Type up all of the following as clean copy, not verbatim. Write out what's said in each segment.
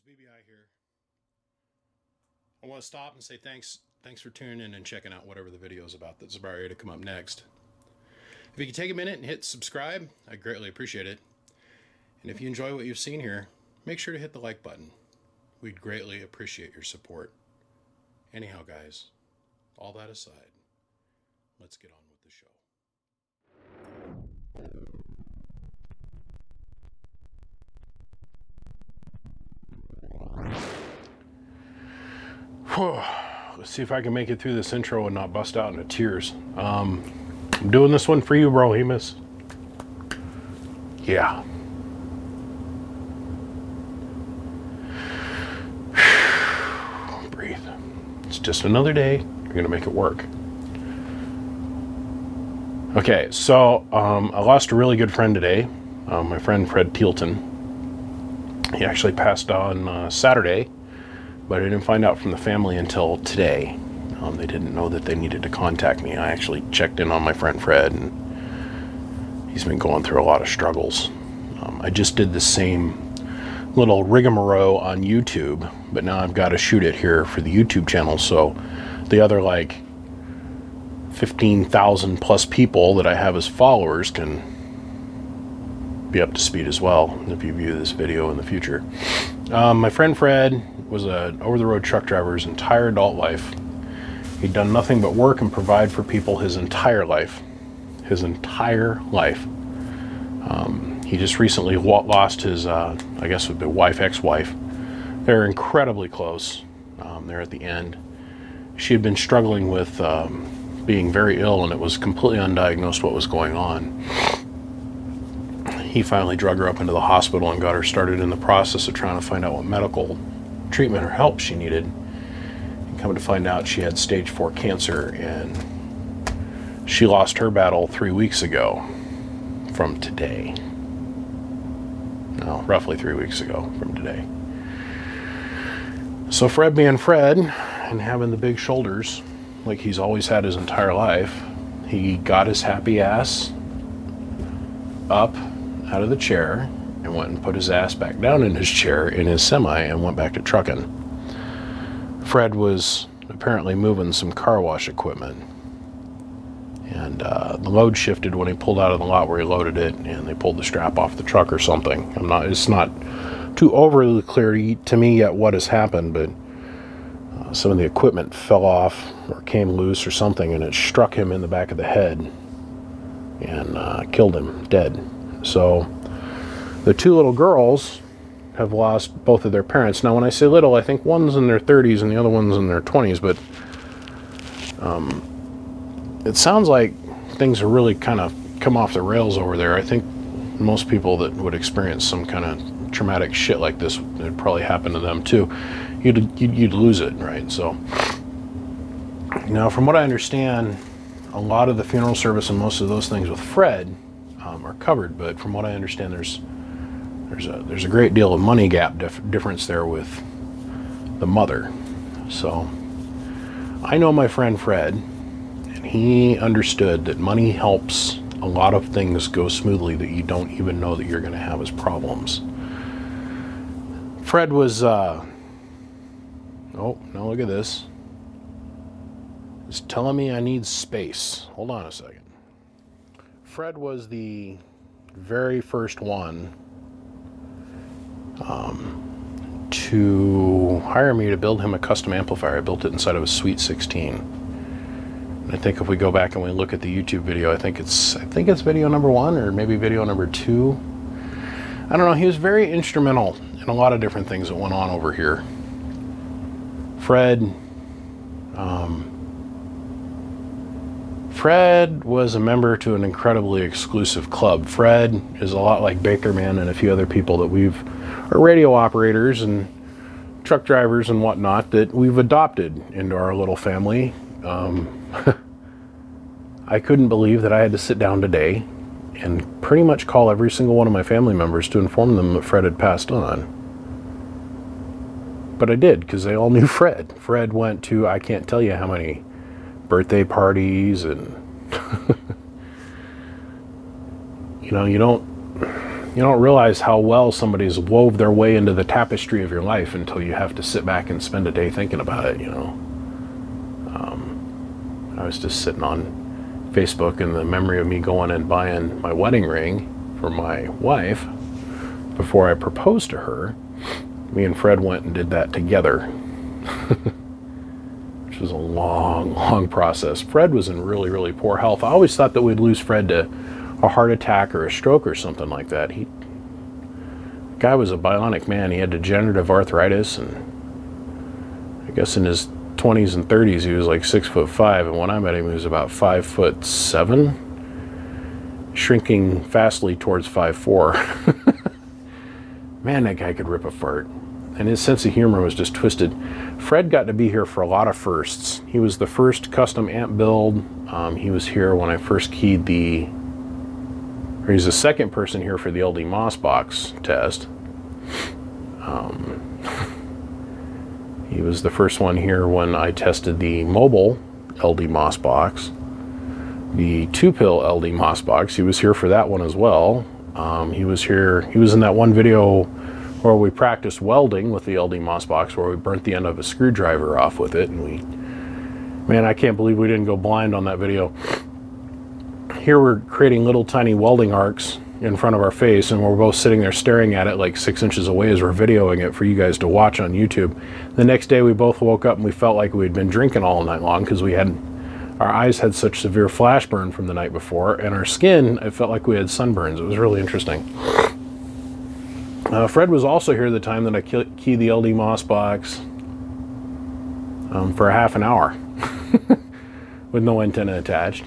BBI here. I want to stop and say thanks for tuning in and checking out whatever the video is about that's about ready to come up next. If you could take a minute and hit subscribe, I'd greatly appreciate it. And if you enjoy what you've seen here, make sure to hit the like button. We'd greatly appreciate your support. Anyhow, guys, all that aside, let's get on with the show. Let's see if I can make it through this intro and not bust out into tears. I'm doing this one for you, Brohemus. Yeah. Breathe. It's just another day. You're gonna make it work. Okay, so I lost a really good friend today. My friend Fred Tealton. He actually passed on Saturday, but I didn't find out from the family until today. They didn't know that they needed to contact me. I actually checked in on my friend Fred, and he's been going through a lot of struggles. I just did the same little rigmarole on YouTube, but now I've got to shoot it here for the YouTube channel, so the other like 15,000 plus people that I have as followers can be up to speed as well if you view this video in the future. My friend Fred was an over-the-road truck driver his entire adult life. He'd done nothing but work and provide for people his entire life. His entire life. He just recently lost his, I guess would be wife, ex-wife. They're incredibly close. They're at the end. She had been struggling with being very ill, and it was completely undiagnosed what was going on. He finally drug her up into the hospital and got her started in the process of trying to find out what medical treatment or help she needed. And come to find out, she had stage 4 cancer, and she lost her battle 3 weeks ago from today. No, roughly 3 weeks ago from today. So Fred being Fred and having the big shoulders like he's always had his entire life, he got his happy ass up out of the chair and went and put his ass back down in his chair in his semi and went back to trucking. Fred was apparently moving some car wash equipment, and the load shifted when he pulled out of the lot where he loaded it, and they pulled the strap off the truck or something. It's not too overly clear to me yet what has happened, but some of the equipment fell off or came loose or something, and it struck him in the back of the head and killed him dead. So the two little girls have lost both of their parents. Now when I say little, I think one's in their 30s and the other one's in their 20s, but it sounds like things are really kind of come off the rails over there. I think most people that would experience some kind of traumatic shit like this, it'd probably happen to them too. You'd lose it, right? So now from what I understand, a lot of the funeral service and most of those things with Fred are covered, but from what I understand, there's a great deal of money gap difference there with the mother. So I know my friend Fred, and he understood that money helps a lot of things go smoothly that you don't even know that you're going to have as problems. Fred was oh, now look at this. It's telling me I need space. Hold on a second. Fred was the very first one to hire me to build him a custom amplifier. I built it inside of a Sweet 16. And I think if we go back and we look at the YouTube video, I think it's video number 1 or maybe video number 2. I don't know. He was very instrumental in a lot of different things that went on over here. Fred was a member to an incredibly exclusive club. Fred is a lot like Bakerman and a few other people that are radio operators and truck drivers and whatnot that we've adopted into our little family. I couldn't believe that I had to sit down today and pretty much call every single one of my family members to inform them that Fred had passed on. But I did, because they all knew Fred. Fred went to, I can't tell you how many birthday parties, and you know, You don't realize how well somebody's wove their way into the tapestry of your life until you have to sit back and spend a day thinking about it, you know. I was just sitting on Facebook, and the memory of me going and buying my wedding ring for my wife before I proposed to her. Me and Fred went and did that together, which was a long, long process. Fred was in really, really poor health. I always thought that we'd lose Fred to a heart attack or a stroke or something like that. The guy was a bionic man. He had degenerative arthritis, and I guess in his 20s and 30s he was like 6'5", and when I met him he was about 5'7", shrinking fastly towards 5'4". Man, that guy could rip a fart, and his sense of humor was just twisted. Fred got to be here for a lot of firsts. He was the first custom amp build. He was here when I first keyed he's the second person here for the LD Moss box test. He was the first one here when I tested the mobile LD Moss box, the 2-pill LD Moss box. He was here for that one as well. He was in that one video where we practiced welding with the LD Moss box, where we burnt the end of a screwdriver off with it, and man, I can't believe we didn't go blind on that video. Here we're creating little tiny welding arcs in front of our face, and we're both sitting there staring at it like 6 inches away as we're videoing it for you guys to watch on YouTube. The next day we both woke up and we felt like we'd been drinking all night long, because our eyes had such severe flash burn from the night before, and our skin, it felt like we had sunburns. It was really interesting. Fred was also here the time that I keyed the LD Moss box for a half an hour with no antenna attached.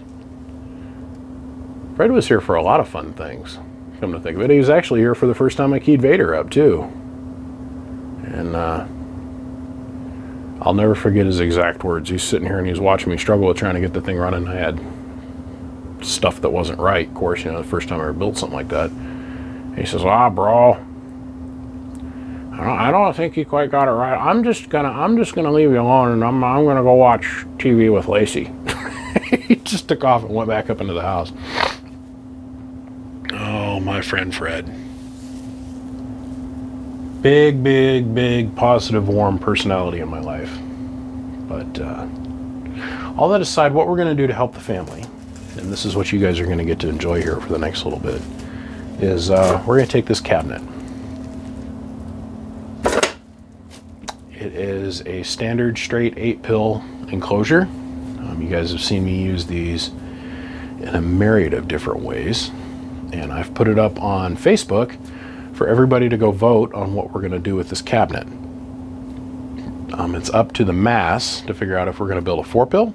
Fred was here for a lot of fun things, come to think of it. He was actually here for the first time I keyed Vader up, too. And I'll never forget his exact words. He's sitting here and he's watching me struggle with trying to get the thing running. I had stuff that wasn't right, of course, you know, the first time I ever built something like that. And he says, bro, I don't think you quite got it right. I'm just gonna leave you alone, and I'm gonna go watch TV with Lacey. He just took off and went back up into the house. Oh, my friend Fred. Big, big, big, positive, warm personality in my life. But all that aside, what we're going to do to help the family, and this is what you guys are going to get to enjoy here for the next little bit, is we're going to take this cabinet. It is a standard straight 8-pill enclosure. You guys have seen me use these in a myriad of different ways, and I've put it up on Facebook for everybody to go vote on what we're going to do with this cabinet. It's up to the mass to figure out if we're going to build a 4-pill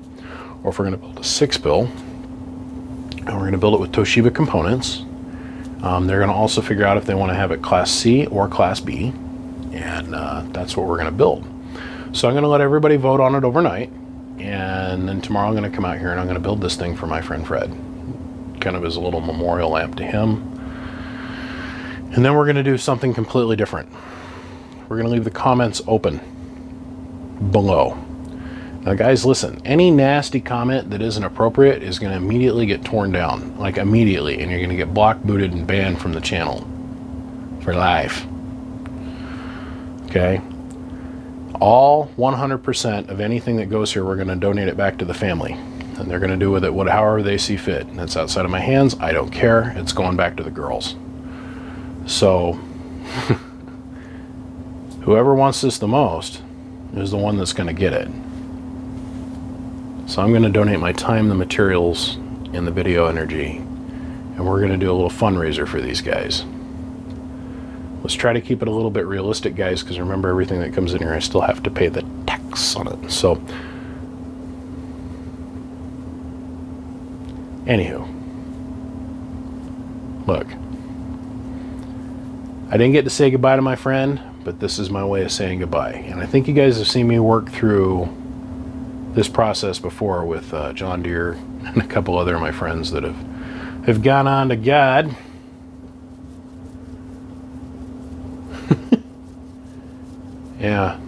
or if we're going to build a 6-pill, and we're going to build it with Toshiba components. They're going to also figure out if they want to have it Class C or Class B, and that's what we're going to build. So I'm going to let everybody vote on it overnight, and then tomorrow I'm going to come out here and I'm going to build this thing for my friend Fred, kind of as a little memorial lamp to him. And then we're going to do something completely different. We're going to leave the comments open below. Now guys, listen, any nasty comment that isn't appropriate is going to immediately get torn down, like immediately, and you're going to get blocked, booted, and banned from the channel for life. Okay? All 100% of anything that goes here, we're going to donate it back to the family, and they're going to do with it however they see fit. And that's outside of my hands. I don't care. It's going back to the girls. So whoever wants this the most is the one that's going to get it. So I'm going to donate my time, the materials, and the video energy, and we're going to do a little fundraiser for these guys. Let's try to keep it a little bit realistic, guys, because remember, everything that comes in here, I still have to pay the tax on it. So, anywho, look, I didn't get to say goodbye to my friend, but this is my way of saying goodbye. And I think you guys have seen me work through this process before with John Deere and a couple other of my friends that have gone on to God. Yeah.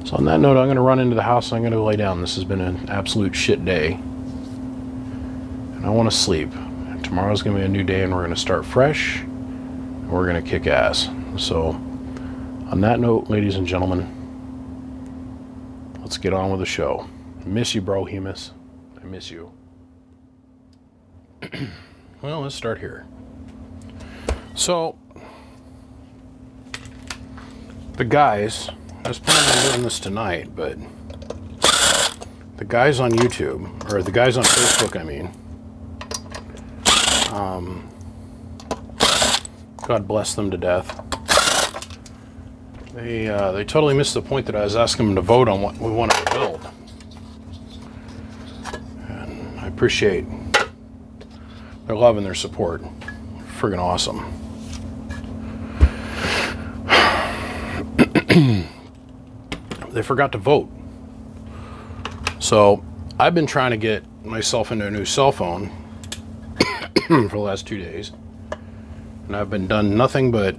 So on that note, I'm going to run into the house and I'm going to lay down. This has been an absolute shit day, and I want to sleep. And tomorrow's going to be a new day, and we're going to start fresh, We're going to kick ass. So, on that note, ladies and gentlemen, let's get on with the show. I miss you, bro, Hemus. I miss you. Well, let's start here. So, the guys, I was planning on doing this tonight, but the guys on YouTube, or the guys on Facebook, I mean, God bless them to death. They totally missed the point that I was asking them to vote on what we wanted to build. And I appreciate their love and their support. Friggin' awesome. They forgot to vote. So I've been trying to get myself into a new cell phone for the last 2 days. And I've been done nothing but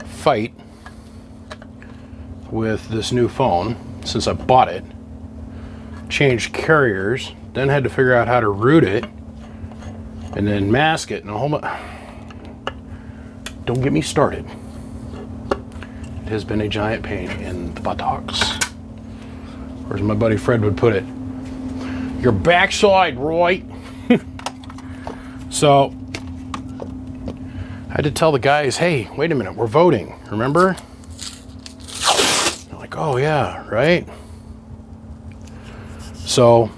fight with this new phone since I bought it. Changed carriers, then had to figure out how to root it, and then mask it, and a whole bunch. Don't get me started. It has been a giant pain in the buttocks. Or as my buddy Fred would put it, your backside, Roy. So I had to tell the guys, hey, wait a minute, we're voting, remember? They're like, oh yeah, right? So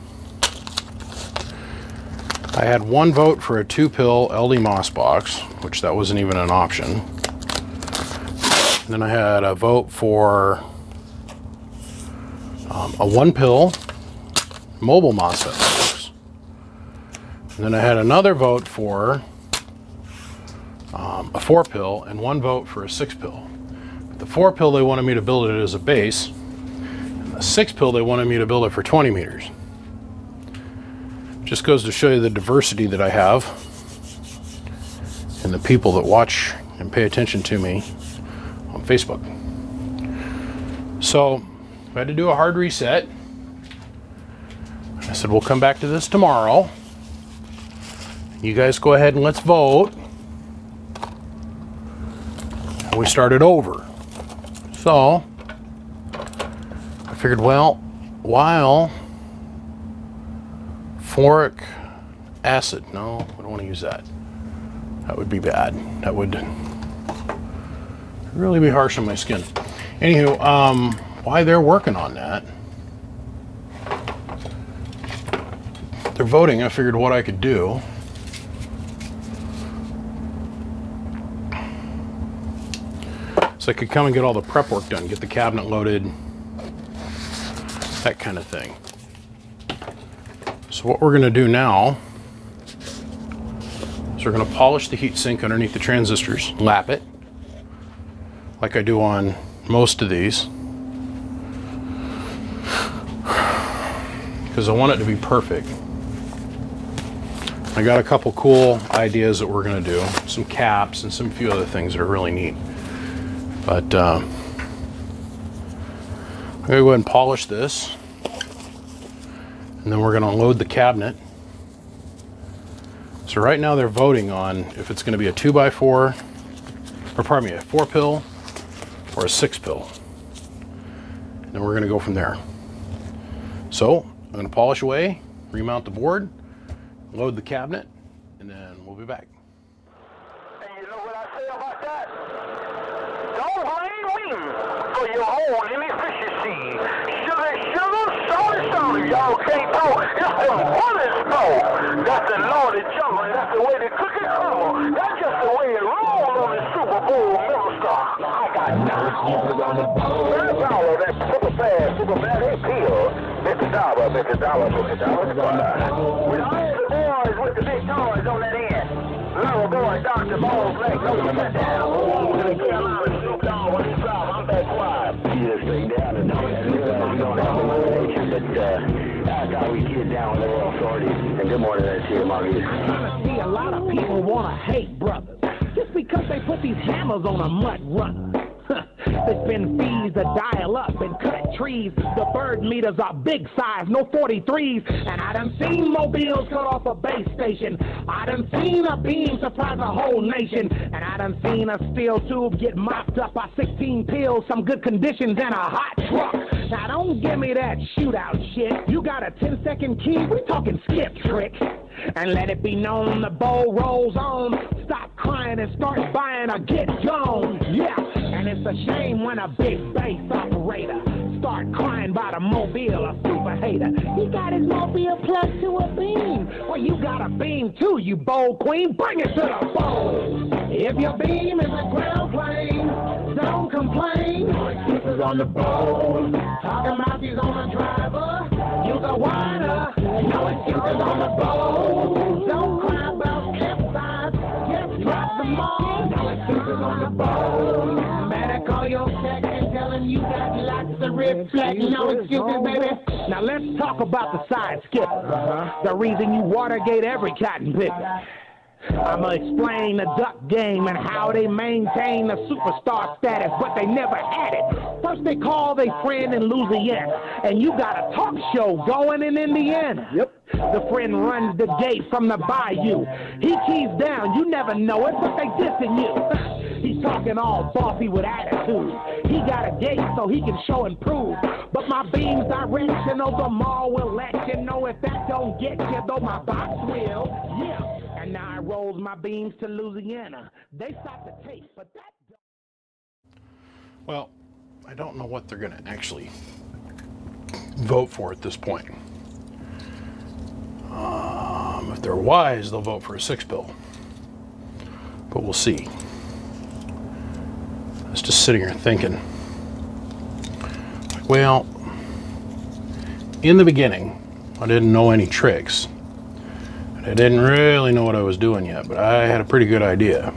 I had one vote for a 2-pill LD Moss box, which that wasn't even an option. And then I had a vote for a 1-pill mobile MOSFET box. And then I had another vote for a 4-pill and one vote for a 6-pill. But the 4-pill, they wanted me to build it as a base. And the 6-pill, they wanted me to build it for 20 meters. Just goes to show you the diversity that I have and the people that watch and pay attention to me on Facebook. So I had to do a hard reset. I said, we'll come back to this tomorrow. You guys go ahead and let's vote. And we started over. So I figured, well, while phoric acid, no, we don't want to use that. That would be bad. That would really be harsh on my skin. Anywho, while they're working on that, they're voting, I figured what I could do. So I could come and get all the prep work done, get the cabinet loaded, that kind of thing. So what we're going to do now is we're going to polish the heat sink underneath the transistors, lap it, like I do on most of these, because I want it to be perfect. I got a couple cool ideas that we're going to do, some caps and some few other things that are really neat. But I'm going to go ahead and polish this. And then we're going to load the cabinet. So right now they're voting on if it's going to be a 2x4, or pardon me, a 4-pill or a 6-pill. And then we're going to go from there. So I'm going to polish away, remount the board, load the cabinet, and then we'll be back. And you know what I say about that? Don't blame me for your own inefficiency. Sugar, sorry, y'all can't do. It's the woman's fault. That's the Lord of Jumble. That's the way the cookie crumble. That's just the way it rolls on the Super Bowl middle star. I got nothing on the bowl. That's super fast, super bad appeal. $50, $50. With the boys with the big toys on that end. Little boy, Dr. Ball's leg, go sit down. Get a lot of Snoop Dogg on his job. I'm back quiet. You just stay down and don't realize we don't have a elimination, but that's how we get down with the authorities. And good morning to you, Margie. See, a lot of people want to hate brothers just because they put these hammers on a mud runner. They spend fees to dial up and cut trees. The bird meters are big size, no 43s. And I done seen mobiles cut off a base station. I done seen a beam surprise a whole nation. And I I done seen a steel tube get mopped up by 16 pills, some good conditions, and a hot truck. Now don't give me that shootout shit. You got a 10-second key, we talking skip trick. And let it be known the bowl rolls on. Stop crying and start buying or get gone. Yeah, and it's a shame when a big bass operator start crying about a mobile, a super hater. He got his mobile plugged to a beam. Well, you got a beam too, you bold queen. Bring it to the bowl. If your beam is a ground plane, don't complain. No excuses on the bowl. Talking about these on the driver. Use a whiner. No excuses on the bowl. Don't cry about capsize. Just drop them all. No excuses on the bowl. Better call your tech and tell him you got lots of reflex. No excuses, baby. Now let's talk about the side skipper. The reason you Watergate every cotton picker. I'ma explain the duck game and how they maintain the superstar status, but they never had it. First they call their friend in Louisiana, and you got a talk show going in Indiana. Yep. The friend runs the gate from the bayou. He keys down, you never know it, but they dissing you. He's talking all bossy with attitude. He got a gate so he can show and prove. But my beam's directional, the mall will let you know if that don't get you, though my box will. Yeah. And now I rolls my beams to Louisiana. They stopped the tape, but that... Well, I don't know what they're going to actually vote for at this point. If they're wise, they'll vote for a 6-bill. But we'll see. I was just sitting here thinking, like, well, in the beginning, I didn't know any tricks. I didn't really know what I was doing yet, but I had a pretty good idea.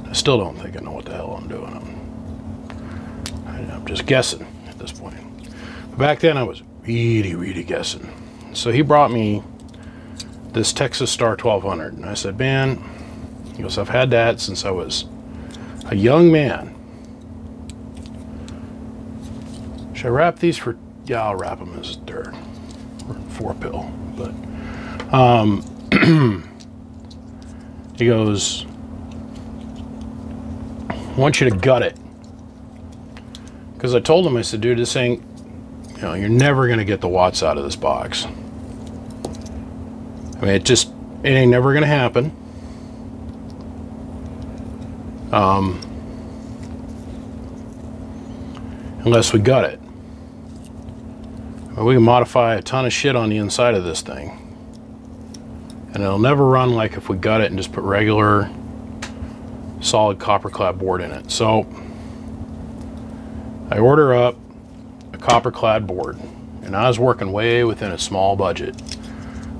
I still don't think I know what the hell I'm doing. I'm just guessing at this point. But back then I was really guessing. So he brought me this Texas Star 1200, and I said, man, he goes, I've had that since I was a young man. Should I wrap these for, yeah, I'll wrap them as they're 4-pill, but he goes, I want you to gut it. Because I told him, I said, dude, this ain't, you know, you're never going to get the watts out of this box. I mean, it ain't never going to happen. Unless we gut it. I mean, we can modify a ton of shit on the inside of this thing. And it'll never run like if we gut it and just put regular solid copper clad board in it. So I order up a copper clad board, and I was working way within a small budget.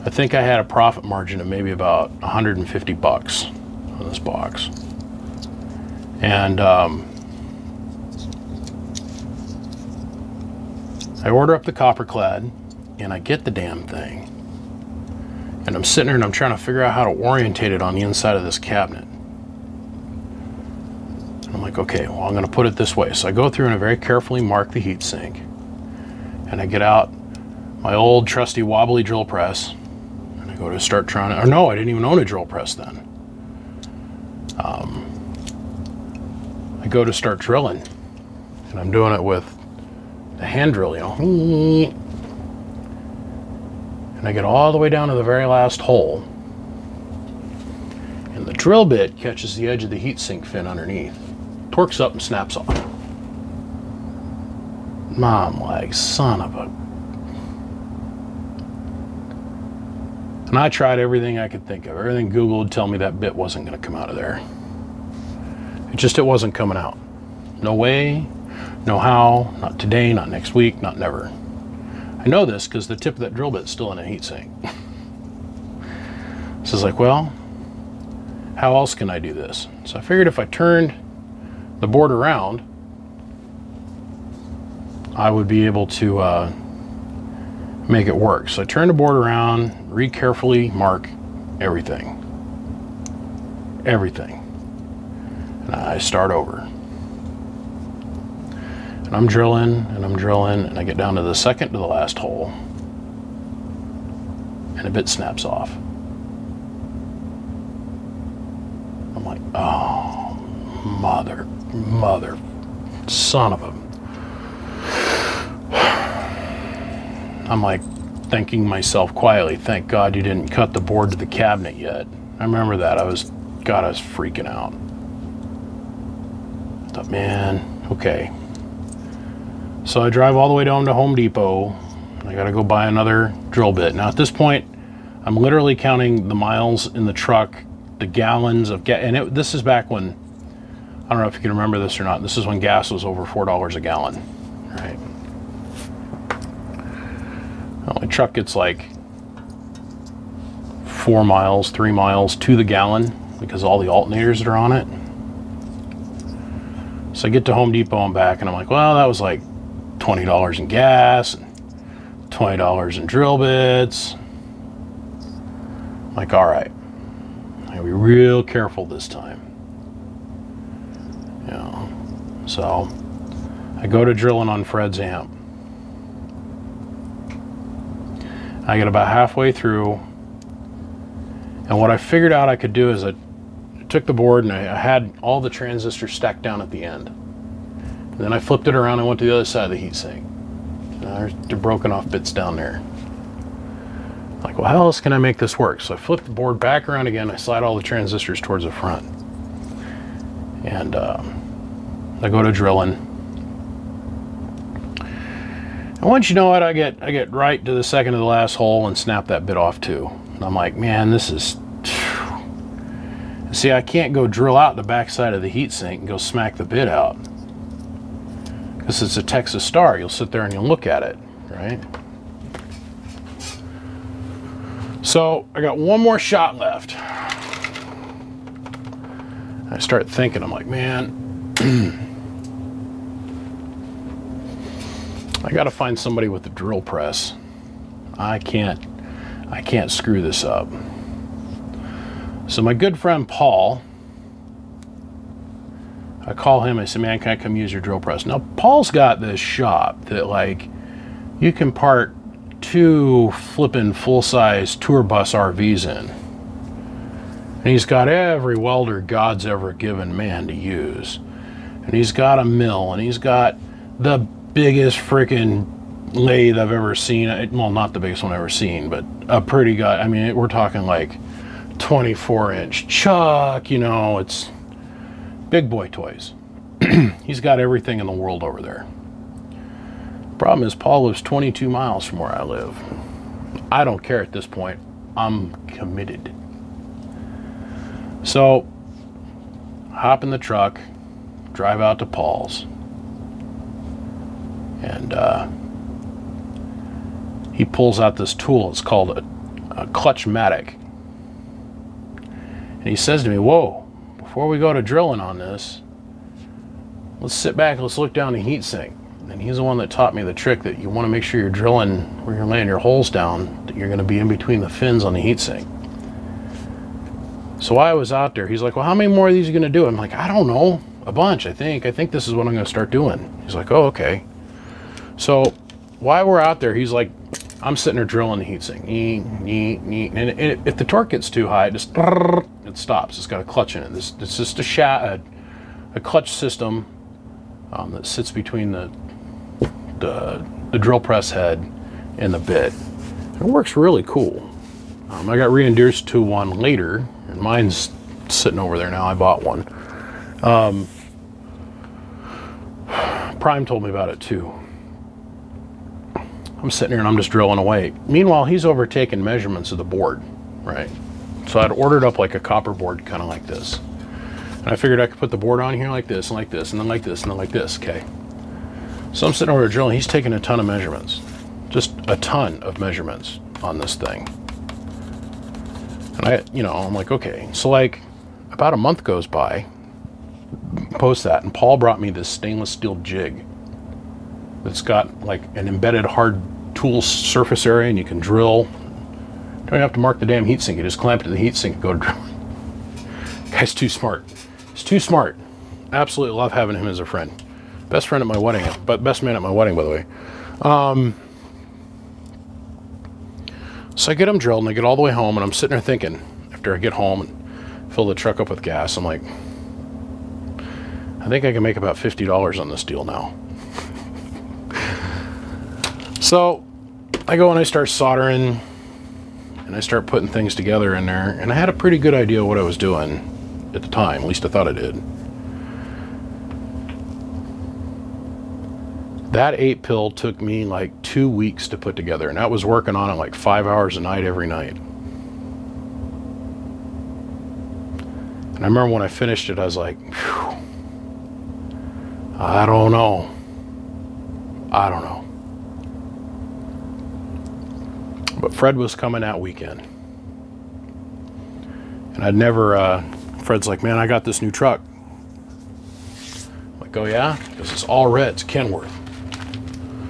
I think I had a profit margin of maybe about 150 bucks on this box. And I order up the copper clad, and I get the damn thing. And I'm sitting there and I'm trying to figure out how to orientate it on the inside of this cabinet. And I'm like, okay, well, I'm going to put it this way. So I go through and I very carefully mark the heat sink. And I get out my old trusty wobbly drill press. And I go to start trying to, or no, I didn't even own a drill press then. I go to start drilling. And I'm doing it with the hand drill, you know. And I get all the way down to the very last hole. And the drill bit catches the edge of the heatsink fin underneath. Torques up and snaps off. Mom, like, son of a... And I tried everything I could think of. Everything Google would tell me that bit wasn't going to come out of there. It wasn't coming out. No way, no how, not today, not next week, not never. I know this because the tip of that drill bit's still in a heatsink. So it's like, well, how else can I do this? So I figured if I turned the board around, I would be able to make it work. So I turn the board around, carefully mark everything. Everything. And I start over. And I'm drilling, and I get down to the second to the last hole. And a bit snaps off. I'm I'm like, oh, mother, son of a... I'm like thanking myself quietly, thank God you didn't cut the board to the cabinet yet. I remember that. I was freaking out. I thought, man, okay. So I drive all the way down to Home Depot. I gotta go buy another drill bit. Now at this point, I'm literally counting the miles in the truck, the gallons of gas, and this is back when, I don't know if you can remember this or not, this is when gas was over $4 a gallon, right? Well, my truck gets like 4 miles, 3 miles to the gallon because of all the alternators that are on it. So I get to Home Depot and back, and I'm like, well, that was like $20 in gas, and $20 in drill bits. I'm like, all right, I gotta be real careful this time. You know, so I go to drilling on Fred's amp. I get about halfway through, and what I figured out I could do is I took the board and I had all the transistors stacked down at the end. And then I flipped it around and went to the other side of the heatsink. There's the broken off bits down there. Like, well, how else can I make this work? So I flip the board back around again. I slide all the transistors towards the front. And I go to drilling. And once you know it, I get right to the second to the last hole and snap that bit off too. And I'm like, man, this is... See, I can't go drill out the backside of the heatsink and go smack the bit out. Because it's a Texas Star. You'll sit there and you'll look at it, right? So I got one more shot left. I start thinking, I'm like, man, I got to find somebody with a drill press. I can't screw this up. So my good friend Paul, I call him, I say, man, can I come use your drill press? Now, Paul's got this shop that, like, you can park 2 flippin' full-size tour bus RVs in. And he's got every welder God's ever given man to use. And he's got a mill, and he's got the biggest frickin' lathe I've ever seen. Well, not the biggest one I've ever seen, but a pretty guy. I mean, we're talking like 24-inch chuck, you know, it's big boy toys. He's got everything in the world over there. Problem is, Paul lives 22 miles from where I live. I don't care at this point. I'm committed. So, hop in the truck, drive out to Paul's, and he pulls out this tool. It's called a clutch-matic. And he says to me, whoa, before we go to drilling on this, let's sit back and let's look down the heatsink. And he's the one that taught me the trick that you want to make sure you're drilling where you're laying your holes down, that you're going to be in between the fins on the heatsink. So I was out there. He's like, well, how many more of these are you going to do? I'm like, I don't know. A bunch, I think. I think this is what I'm going to start doing. He's like, oh, okay. So while we're out there, he's like, I'm sitting there drilling the heatsink. And if the torque gets too high, it stops. It's got a clutch in it. It's just a clutch system that sits between the drill press head and the bit. It works really cool. I got reintroduced to one later, and mine's sitting over there now. I bought one. Prime told me about it too. I'm sitting here and I'm just drilling away. Meanwhile, he's over taking measurements of the board, right? So I'd ordered up like a copper board, kind of like this. And I figured I could put the board on here like this, and like this, and then like this, and then like this, okay? So I'm sitting over drilling. He's taking a ton of measurements. Just a ton of measurements on this thing. And I'm like, okay. So like about a month goes by, post that, and Paul brought me this stainless steel jig that's got like an embedded hard tool surface area, and you can drill. Don't even have to mark the damn heatsink. You just clamp it to the heatsink and go to drilling. Guy's too smart. He's too smart. Absolutely love having him as a friend. Best friend at my wedding, but best man at my wedding, by the way. So I get him drilled, and I get all the way home, and I'm sitting there thinking, after I get home and fill the truck up with gas. I'm like, I think I can make about $50 on this deal now. So I go and I start soldering and I start putting things together in there, and I had a pretty good idea what I was doing at the time. At least I thought I did. That 8-pill took me like 2 weeks to put together, and I was working on it like 5 hours a night every night. And I remember when I finished it, I was like, phew, I don't know. But Fred was coming that weekend. And I'd never, Fred's like, man, I got this new truck. I'm like, oh yeah? Because it's all red, it's Kenworth.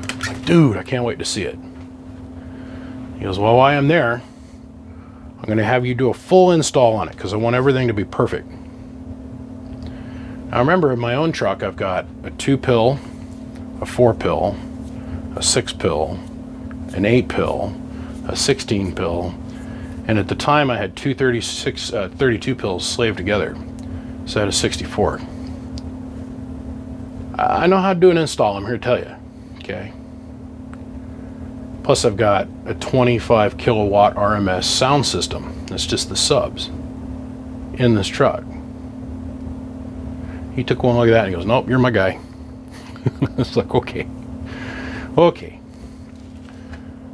I'm like, dude, I can't wait to see it. He goes, well, while I'm there, I'm going to have you do a full install on it because I want everything to be perfect. Now remember, in my own truck, I've got a 2-pill, a 4-pill, a 6-pill, an 8-pill, a 16-pill, and at the time I had 32 pills slaved together, so I had a 64. I know how to do an install, I'm here to tell you, okay? Plus I've got a 25 kilowatt RMS sound system. That's just the subs in this truck. He took one look at that and he goes, nope, you're my guy. It's like, okay.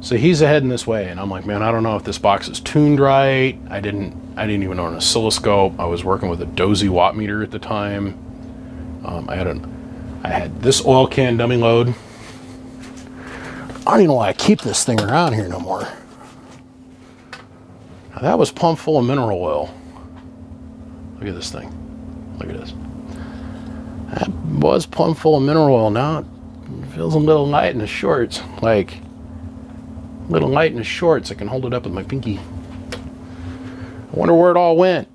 So he's heading this way, and I'm like, man, I don't know if this box is tuned right. I didn't even own an oscilloscope. I was working with a dozy watt meter at the time. I had this oil can dummy load. I don't even know why I keep this thing around here no more. Now that was pumped full of mineral oil. Look at this thing. Look at this. That was pumped full of mineral oil. Now it feels a little light in the shorts. Like, a little light in the shorts. I can hold it up with my pinky. I wonder where it all went.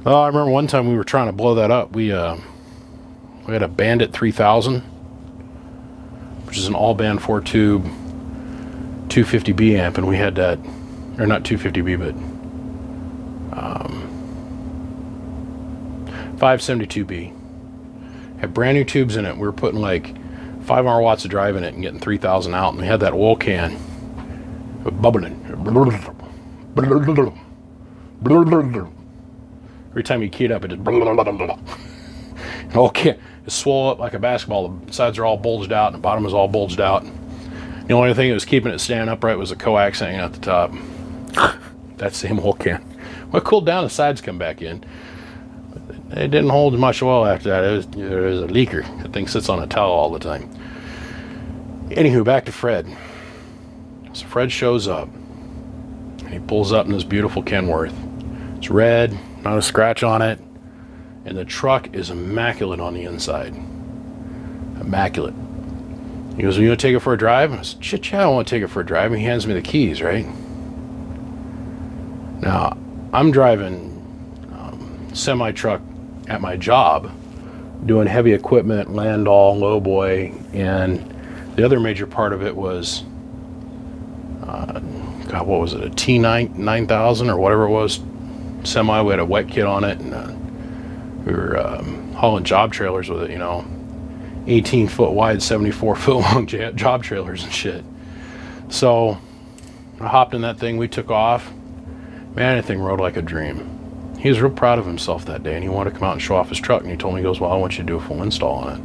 Oh, I remember one time we were trying to blow that up. We had a Bandit 3000, which is an all-band 4-tube 250B amp, and we had that, or not 250B, but 572B. Had brand new tubes in it. We were putting like 500 watts of drive in it and getting 3,000 out, and we had that oil can bubbling. Every time you key it up, it just oil can is swole up like a basketball. The sides are all bulged out and the bottom is all bulged out. The only thing that was keeping it standing upright was the coax hanging out the top. That same oil can. Well, it cooled down, the sides come back in. It didn't hold much oil after that. It was a leaker. That thing sits on a towel all the time. Anywho, back to Fred. So Fred shows up, and he pulls up in this beautiful Kenworth. It's red, not a scratch on it, and the truck is immaculate on the inside. Immaculate. He goes, well, you want to take it for a drive? I said, shit, yeah, I want to take it for a drive. And he hands me the keys, right? Now, I'm driving semi-truck at my job, doing heavy equipment, Landau, lowboy, and the other major part of it was, God, what was it, a T9000 or whatever it was, semi. We had a wet kit on it, and we were hauling job trailers with it, you know, 18-foot wide, 74-foot long job trailers and shit. So I hopped in that thing, we took off. Man, that thing rode like a dream. He was real proud of himself that day, and he wanted to come out and show off his truck, and he told me, he goes, well, I want you to do a full install on it.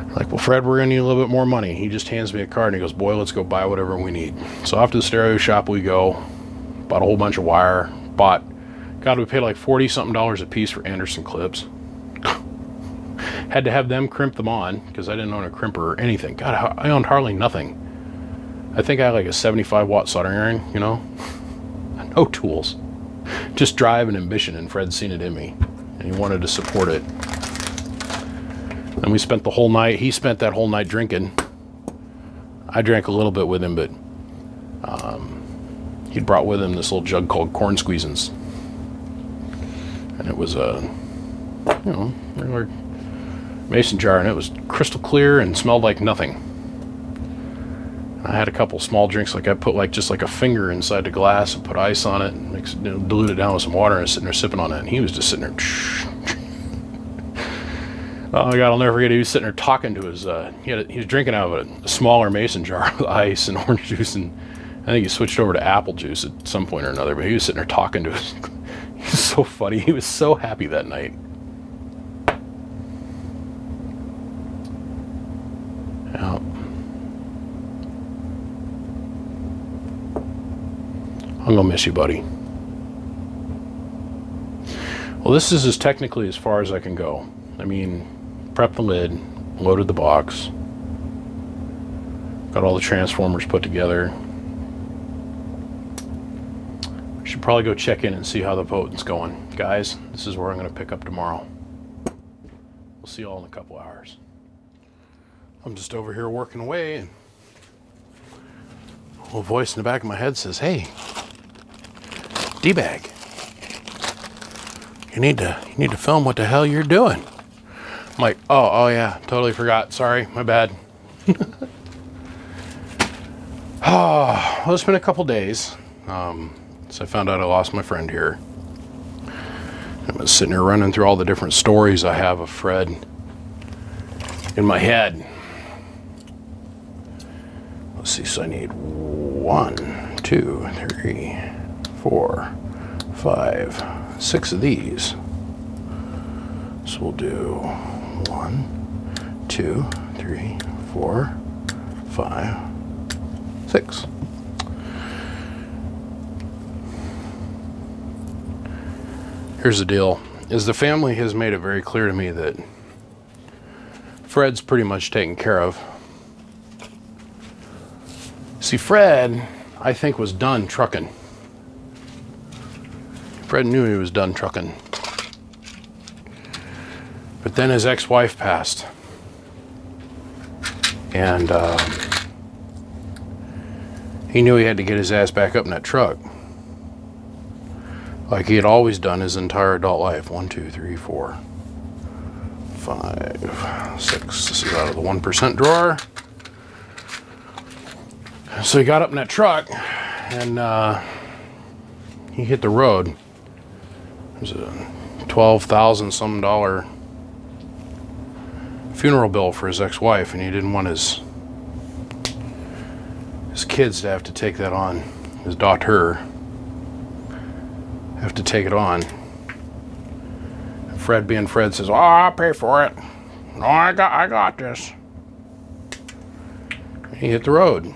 I'm like, well, Fred, we're gonna need a little bit more money. He just hands me a card, and he goes, boy, let's go buy whatever we need. So off to the stereo shop we go, bought a whole bunch of wire, God, we paid like $40-something a piece for Anderson clips. Had to have them crimp them on, because I didn't own a crimper or anything. God, I owned hardly nothing. I think I had like a 75-watt soldering iron, you know? No tools. Just drive and ambition, and Fred's seen it in me, and he wanted to support it. Then we spent the whole night, he spent that whole night drinking. I drank a little bit with him, but he'd brought with him this little jug called corn squeezins. And it was a, you know, regular mason jar, and it was crystal clear and smelled like nothing. I had a couple small drinks, like I put like just like a finger inside the glass and put ice on it and mix, dilute it down with some water, and sitting there sipping on it. And he was just sitting there. Oh my God, I'll never forget. He was sitting there talking to his. He was drinking out of a smaller mason jar with ice and orange juice, and I think he switched over to apple juice at some point or another. But he was sitting there talking to his. He was so funny. He was so happy that night. Yeah. I'm gonna miss you, buddy. Well, this is technically as far as I can go. I mean, prepped the lid, loaded the box, got all the transformers put together. I should probably go check in and see how the voting's going. Guys, this is where I'm gonna pick up tomorrow. We'll see you all in a couple hours. I'm just over here working away, and a little voice in the back of my head says, "Hey, D-bag, you need to film what the hell you're doing." I'm like, oh yeah, totally forgot. Sorry, my bad. Oh, well, it's been a couple days. So I found out I lost my friend here. I was sitting there running through all the different stories I have of Fred in my head. Let's see, so I need 1, 2, 3, 4, 5, 6 of these. So we'll do 1, 2, 3, 4, 5, 6. Here's the deal, is the family has made it very clear to me that Fred's pretty much taken care of. See, Fred, I think, was done trucking. Fred knew he was done trucking. But then his ex-wife passed. And he knew he had to get his ass back up in that truck, like he had always done his entire adult life. 1, 2, 3, 4, 5, 6. This is out of the 1% drawer. So he got up in that truck, and he hit the road. It was a $12,000 some funeral bill for his ex-wife, and he didn't want his kids to have to take that on. His daughter have to take it on. And Fred, being Fred, says, "Oh, I'll pay for it. No, I got this." And he hit the road.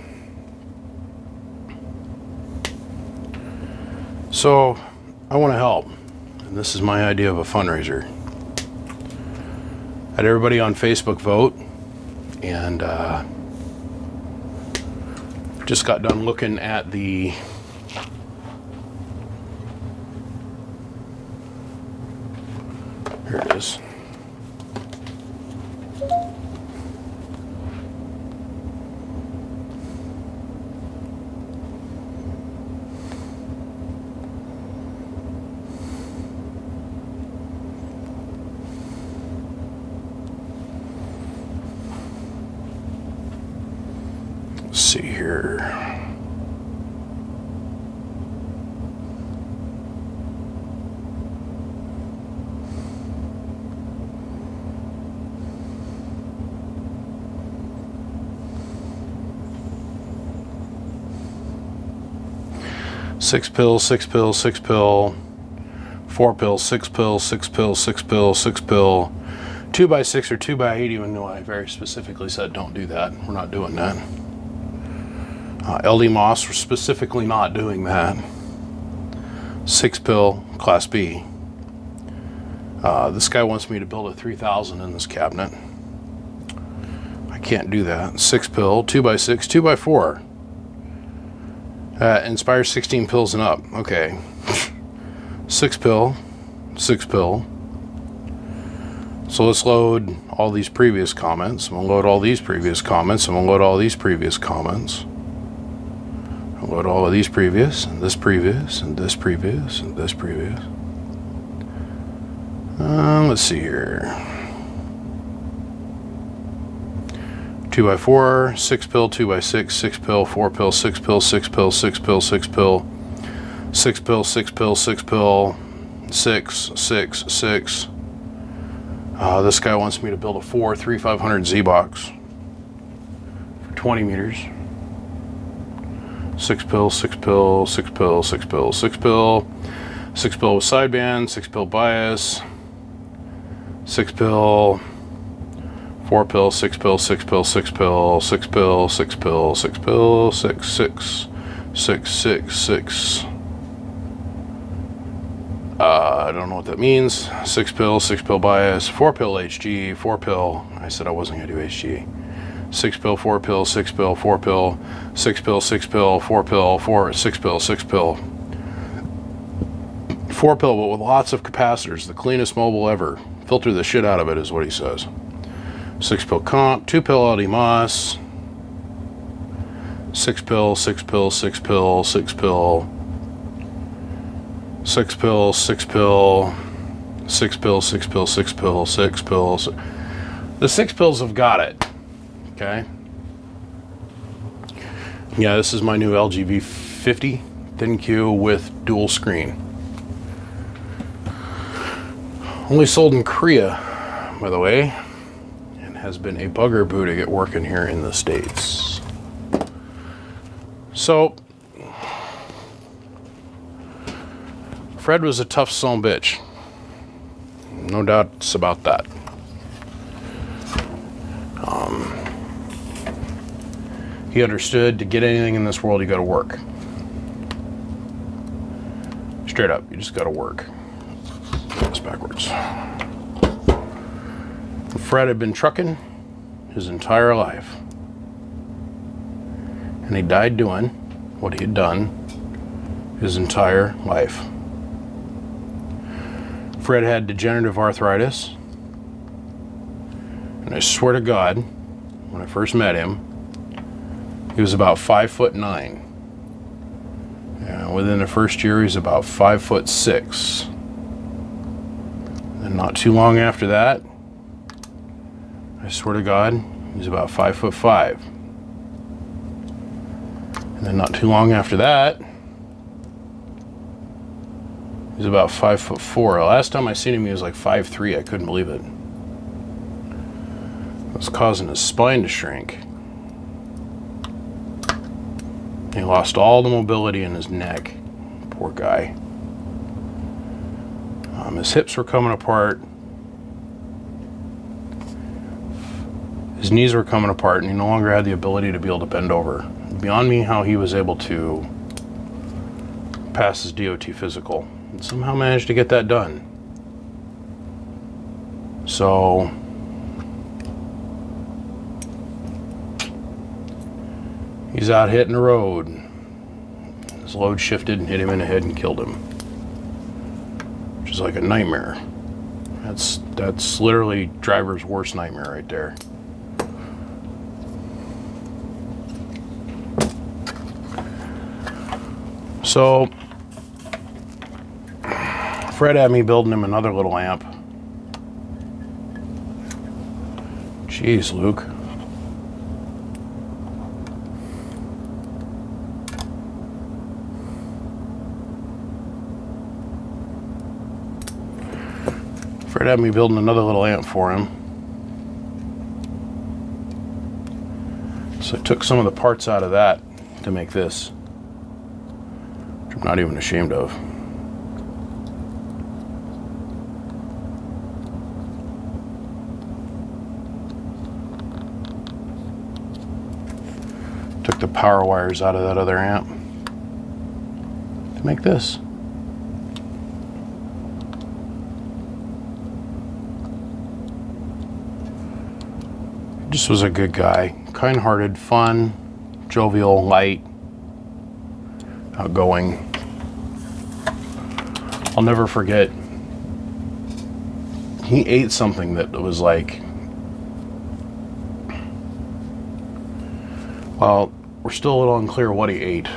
So I want to help, and this is my idea of a fundraiser. I had everybody on Facebook vote, and just got done looking at the here it is. Let's see here. Six pills, 6 pills, 6 pill, 4 pills, 6 pills, 6 pills, 6 pills, 6 pill, 2x6 or 2x8, even though I very specifically said don't do that. We're not doing that. LD Moss, we're specifically not doing that. 6 pill, Class B. This guy wants me to build a 3000 in this cabinet. I can't do that. 6 pill, 2x6, 2x4. Inspire 16 pills and up. Okay. 6 pill, 6 pill. So let's load all these previous comments. I'm going to load all these previous comments. I'm going to load all these previous comments. I'll load all of these previous, and this previous, and this previous, and this previous. Let's see here. 2x4, 6-pill, 2x6, 6-pill, 4-pill, 6-pill, 6-pill, 6-pill, 6-pill, 6-pill, 6-pill, 6-pill, 6, 6, 6. This guy wants me to build a 3500 Z box for 20 meters. 6-pill, 6-pill, 6-pill, 6-pill, 6-pill, 6-pill with sideband, 6-pill bias, 6-pill, 4-pill, 6-pill, 6-pill, 6-pill, 6-pill, 6-pill, 6-pill, 6, 6, 6, 6, 6. I don't know what that means. 6-pill, 6-pill bias, 4-pill HG, 4-pill. I said I wasn't going to do HG. 6-pill, 4-pill, 6-pill, 4-pill, 6-pill, 6-pill, 4-pill, 6-pill, 6-pill. 4-pill, but with lots of capacitors. The cleanest mobile ever. Filter the shit out of it is what he says. 6-pill comp, 2-pill LD MOS, 6-pill, 6-pill, 6-pill, 6-pill, 6-pill, 6-pill, 6-pill, 6-pill, 6-pill, 6-pill. The 6 pills have got it. Okay. Yeah, this is my new LG V50 thin Q with dual screen. Only sold in Korea, by the way, and has been a bugaboo to get working here in the States. So, Fred was a tough son of a bitch. No doubts about that. He understood to get anything in this world, you got to work. Straight up, you just got to work. That's backwards. Fred had been trucking his entire life. And he died doing what he had done his entire life. Fred had degenerative arthritis. And I swear to God, when I first met him, he was about 5'9". And within the first year, he was about 5'6". And not too long after that, I swear to God, he was about 5'5". And then not too long after that, he was about 5'4". Last time I seen him, he was like 5'3". I couldn't believe it. It was causing his spine to shrink. He lost all the mobility in his neck. Poor guy. His hips were coming apart. His knees were coming apart, and he no longer had the ability to be able to bend over. Beyond me how he was able to pass his DOT physical. And somehow managed to get that done. So he's out hitting the road. His load shifted and hit him in the head and killed him. Which is like a nightmare. That's literally driver's worst nightmare right there. So Fred had me building him another little amp. Jeez, Luke. Fred had me building another little amp for him. So I took some of the parts out of that to make this, which I'm not even ashamed of. Took the power wires out of that other amp to make this. Just was a good guy, kind-hearted, fun, jovial, light, outgoing. I'll never forget, he ate something that was like, well, we're still a little unclear what he ate,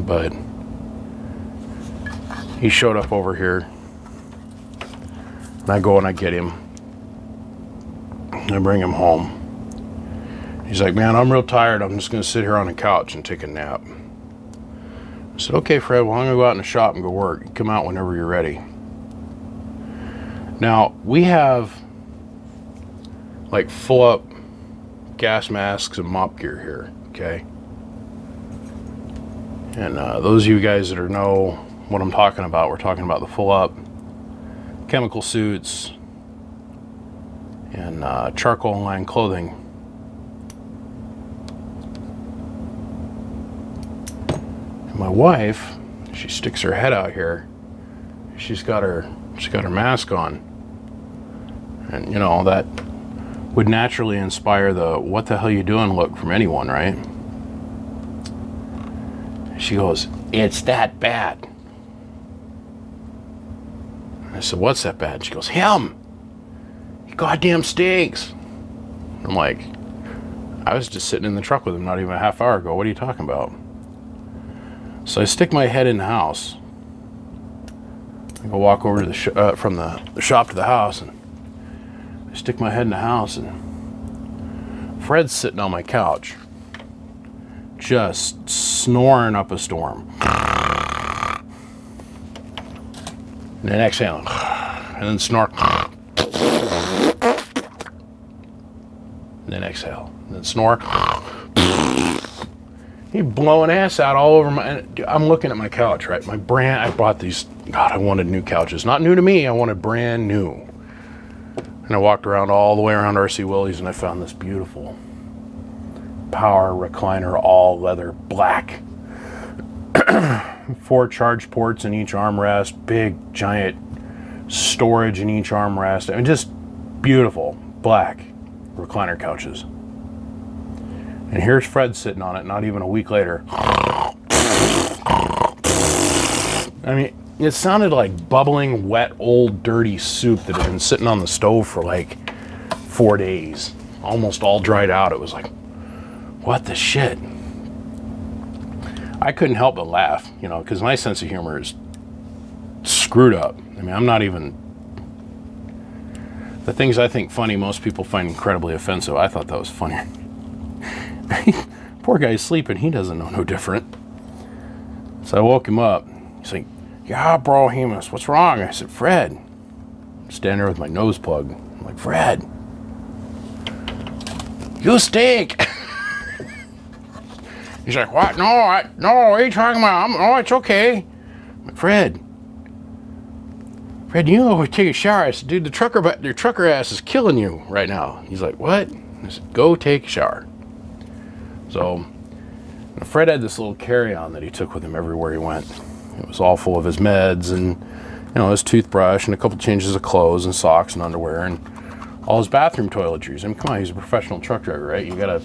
but he showed up over here, and I go and I get him, and I bring him home. He's like, man, I'm real tired. I'm just going to sit here on the couch and take a nap. I said, okay, Fred, well, I'm going to go out in the shop and go work. You come out whenever you're ready. Now, we have like full up gas masks and mop gear here, okay? And those of you guys that know what I'm talking about, we're talking about the full up chemical suits and charcoal lined clothing. And my wife, she sticks her head out here. She's got her mask on. And you know, that would naturally inspire the what the hell you doing look from anyone, right? She goes, it's that bad. I said, what's that bad? She goes, him. He goddamn stinks. I'm like, I was just sitting in the truck with him not even a half hour ago. What are you talking about? So I stick my head in the house. I go walk over to the from the shop to the house, and I stick my head in the house, and Fred's sitting on my couch, just snoring up a storm. And then exhale, and then snore, and then exhale, and then snore. He blowing ass out all over my. I'm looking at my couch, right? My brand. I bought these. God, I wanted new couches. Not new to me. I wanted brand new. And I walked around all the way around R.C. Willey's, and I found this beautiful power recliner, all leather, black. 4 charge ports in each armrest, big giant storage in each armrest. I mean, just beautiful black recliner couches. And here's Fred sitting on it not even a week later. I mean, it sounded like bubbling, wet, old, dirty soup that had been sitting on the stove for like 4 days. Almost all dried out. It was like, what the shit? I couldn't help but laugh, you know, because my sense of humor is screwed up. I mean, I'm not even... The things I think funny, most people find incredibly offensive. I thought that was funny. Poor guy's sleeping. He doesn't know no different. So I woke him up. He's like, yeah, bro, Hemus, what's wrong? I said, Fred. I'm standing there with my nose plugged. I'm like, Fred, you stink. He's like, what? No, what are you talking about? Oh, it's okay. I'm like, Fred, you know, take a shower. I said, dude, your trucker ass is killing you right now. He's like, what? I said, go take a shower. So Fred had this little carry-on that he took with him everywhere he went. It was all full of his meds and, you know, his toothbrush and a couple changes of clothes and socks and underwear and all his bathroom toiletries. I mean, come on, he's a professional truck driver, right? You gotta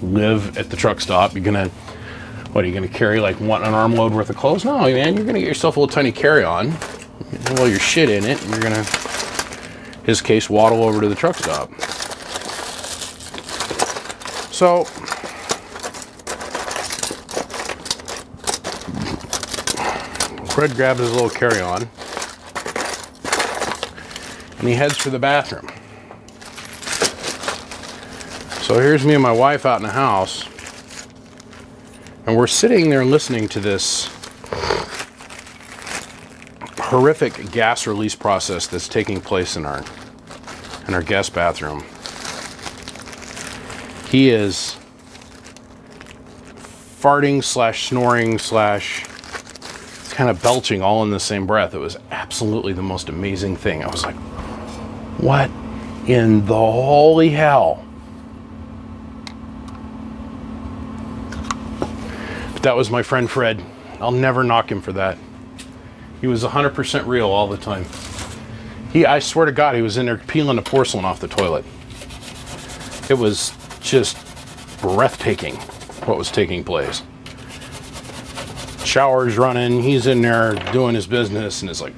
live at the truck stop. You're gonna, what, are you gonna carry like an armload worth of clothes? No, man, you're gonna get yourself a little tiny carry-on, roll your shit in it, and you're gonna, his case, waddle over to the truck stop. So, Fred grabbed his little carry-on, and he heads for the bathroom. So here's me and my wife out in the house, and we're sitting there listening to this horrific gas release process that's taking place in our guest bathroom. He is farting slash snoring slash kind of belching all in the same breath. It was absolutely the most amazing thing. I was like, what in the holy hell? But that was my friend Fred. I'll never knock him for that. He was 100% real all the time. I swear to God, he was in there peeling the porcelain off the toilet. It was just breathtaking what was taking place. Shower's running, he's in there doing his business, and it's like,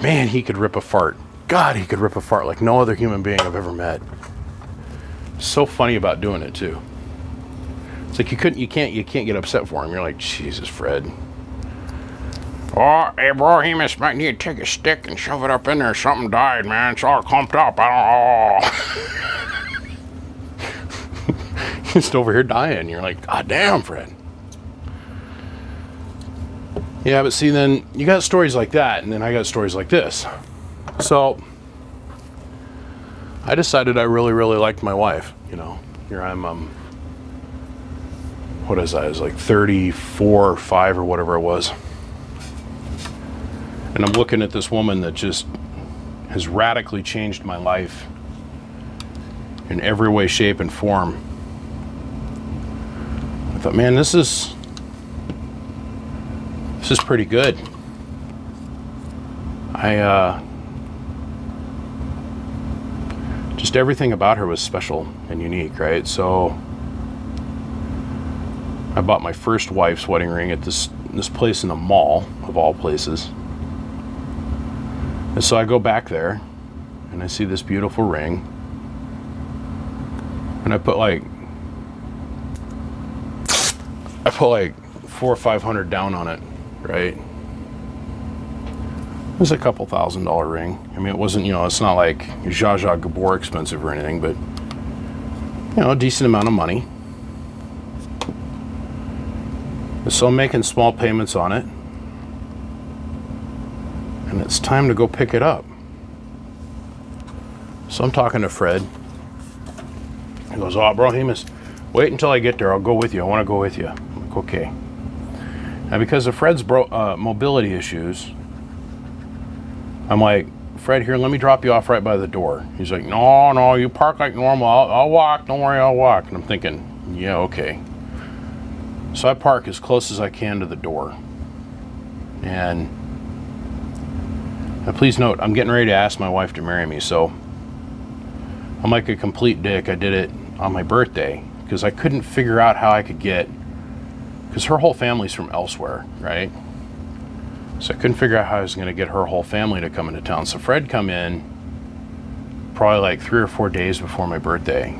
man, he could rip a fart. God, he could rip a fart like no other human being I've ever met. So funny about doing it too. It's like you can't get upset for him. You're like, Jesus, Fred. Oh, hey, bro, he might need to take a stick and shove it up in there. Something died, man. It's all clumped up. I don't know. Just over here dying. You're like, God damn, Fred. Yeah, but see, then you got stories like that, and then I got stories like this. So I decided I really, really liked my wife. You know, here I'm, what is that? It was like 34 or 5 or whatever it was. And I'm looking at this woman that just has radically changed my life in every way, shape, and form. I thought, man, this is pretty good. Just everything about her was special and unique, right? So I bought my first wife's wedding ring at this place in the mall, of all places. And so I go back there and I see this beautiful ring, and I put like $400 or $500 down on it, right? It was a couple $1,000 ring. I mean, it wasn't, you know, it's not like Zsa Zsa Gabor expensive or anything, but, you know, a decent amount of money. So I'm making small payments on it, and it's time to go pick it up. So I'm talking to Fred. He goes, oh, bro, Hemus, wait until I get there. I'll go with you. I want to go with you. I'm like, okay. Now, because of Fred's mobility issues, I'm like, Fred, here, let me drop you off right by the door. He's like, no, you park like normal. I'll walk. Don't worry, I'll walk. And I'm thinking, yeah, okay. So I park as close as I can to the door. And please note, I'm getting ready to ask my wife to marry me, so I'm like a complete dick. I did it on my birthday because I couldn't figure out how I could get, because her whole family's from elsewhere, right? So I couldn't figure out how I was going to get her whole family to come into town. So Fred come in probably like 3 or 4 days before my birthday.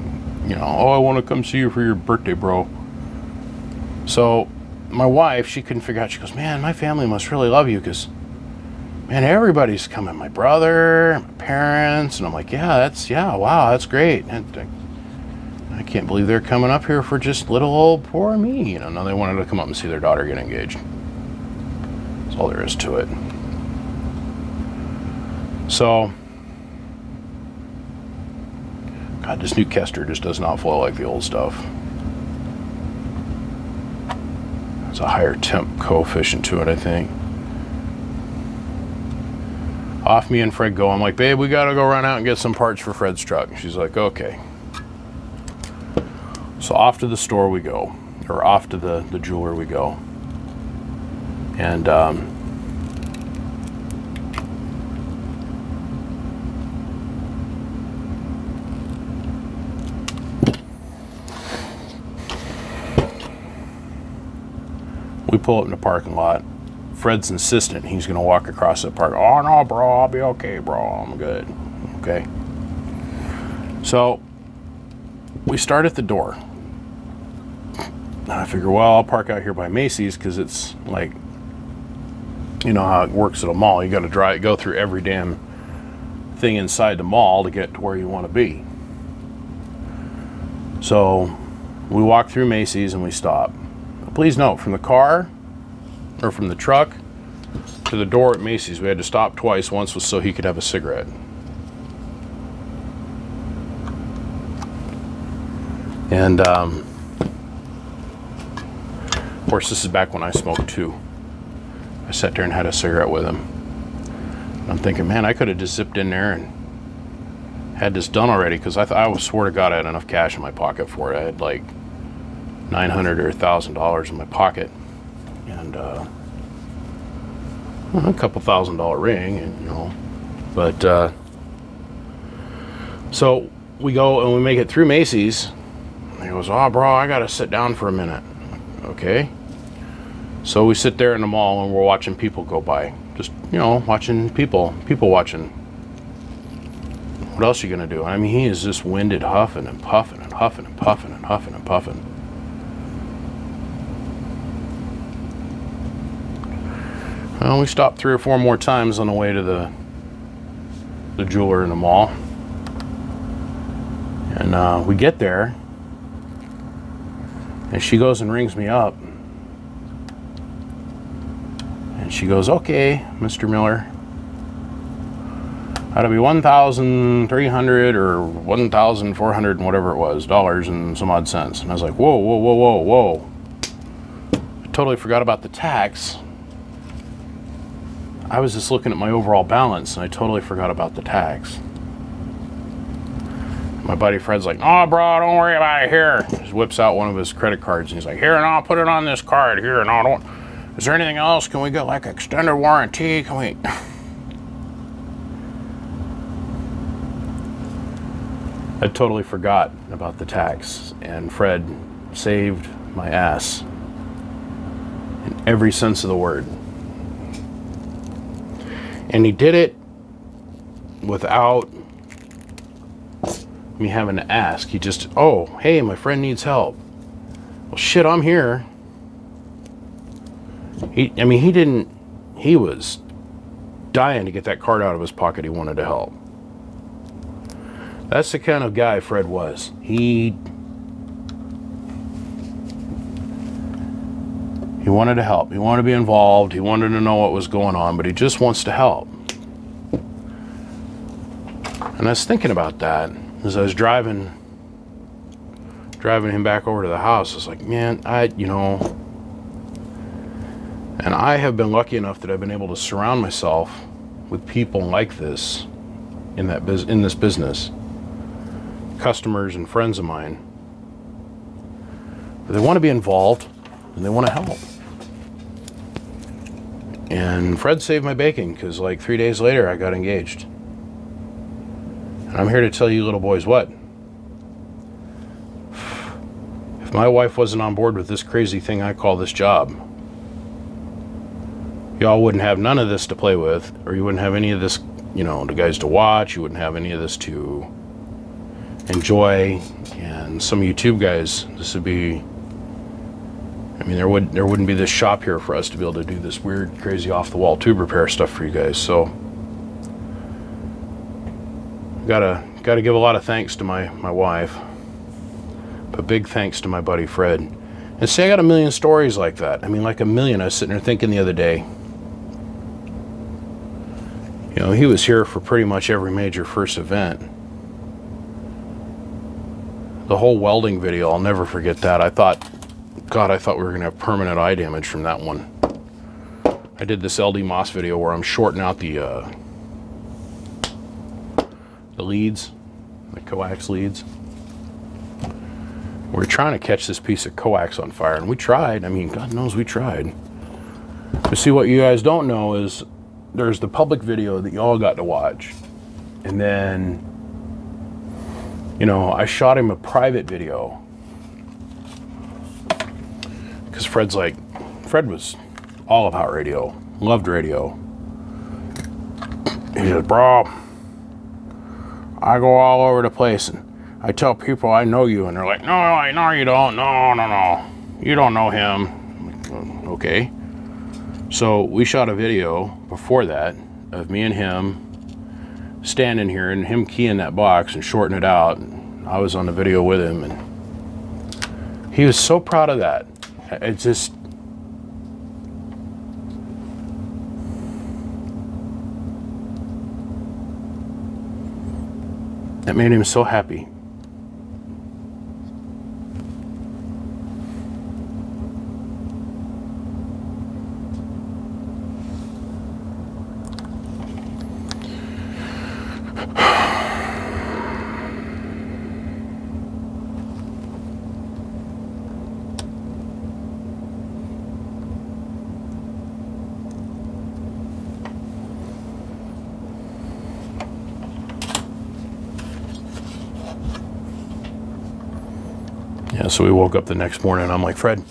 You know, oh, I want to come see you for your birthday, bro. So my wife, she couldn't figure out, she goes, man, my family must really love you because, man, everybody's coming. My brother, my parents. And I'm like, yeah, wow, that's great. And I can't believe they're coming up here for just little old poor me. You know, now they wanted to come up and see their daughter get engaged. That's all there is to it. So, God, this new Kester just does not flow like the old stuff. It's a higher temp coefficient to it, I think. Off me and Fred go. I'm like, babe, we gotta go run out and get some parts for Fred's truck. She's like, okay. So off to the store we go, or off to the jeweler we go. And we pull up in the parking lot. Fred's insistent he's going to walk across the park. Oh, no, bro, I'll be okay, bro. I'm good. Okay. So we start at the door. And I figure, well, I'll park out here by Macy's because it's like, you know how it works at a mall. You got to go through every damn thing inside the mall to get to where you want to be. So we walk through Macy's and we stop. Please note, from the car, or from the truck, to the door at Macy's, we had to stop twice. Once was so he could have a cigarette. And, of course, this is back when I smoked too. I sat there and had a cigarette with him. And I'm thinking, man, I could have just zipped in there and had this done already, because I swore to God I had enough cash in my pocket for it. I had like $900 or $1,000 in my pocket, and a couple $1,000 ring, and you know, but so we go and we make it through Macy's. And he goes, oh, bro, I gotta sit down for a minute. Okay. So we sit there in the mall and we're watching people go by, just, you know, watching people watching. What else are you gonna do? I mean, he is just winded, huffing and puffing and huffing and puffing and huffing and puffing. Well, we stopped 3 or 4 more times on the way to the jeweler in the mall. And we get there, and she goes and rings me up. And she goes, "Okay, Mr. Miller, that'll be $1,300 or $1,400 and whatever it was, dollars and some odd cents." And I was like, whoa, whoa, whoa, whoa, whoa. I totally forgot about the tax. I was just looking at my overall balance, and I totally forgot about the tax. My buddy Fred's like, "Oh, bro, don't worry about it here." He just whips out one of his credit cards, and he's like, "Here, and I'll put it on this card. Here, and I don't. Is there anything else? Can we get like extended warranty? Can we?" I totally forgot about the tax, and Fred saved my ass in every sense of the word. And he did it without me having to ask. He just, "Oh, hey, my friend needs help." Well, shit, I'm here. He was dying to get that card out of his pocket. He wanted to help. That's the kind of guy Fred was. He wanted to help. He wanted to be involved. He wanted to know what was going on, but he just wants to help. And I was thinking about that as I was driving him back over to the house. I was like, man, and I have been lucky enough that I've been able to surround myself with people like this in this business. Customers and friends of mine. They want to be involved and they want to help. And Fred saved my bacon, because like 3 days later I got engaged. And I'm here to tell you little boys what. If my wife wasn't on board with this crazy thing I call this job, y'all wouldn't have none of this to play with, or you wouldn't have any of this, the guys to watch. You wouldn't have any of this to enjoy. And some YouTube guys, this would be, there wouldn't be this shop here for us to be able to do this weird, crazy off-the-wall tube repair stuff for you guys. So gotta give a lot of thanks to my wife, but big thanks to my buddy Fred. And see, I got a million stories like that. Like a million. I was sitting there thinking the other day, he was here for pretty much every major first event. The whole welding video, I'll never forget that. I thought we were gonna have permanent eye damage from that one. I did this LD Moss video where I'm shorting out the leads, the coax leads. We're trying to catch this piece of coax on fire, and we tried. God knows we tried. But see, what you guys don't know is there's the public video that you all got to watch, and then I shot him a private video, because Fred was all about radio, loved radio. He says, "Bro, I go all over the place and I tell people I know you," and they're like, no, you don't. No, you don't know him." I'm like, "Well, okay." So we shot a video before that of me and him standing here and him keying that box and shorting it out, and I was on the video with him, and he was so proud of that. It just, that made him so happy. Yeah, so we woke up the next morning and I'm like, "Fred,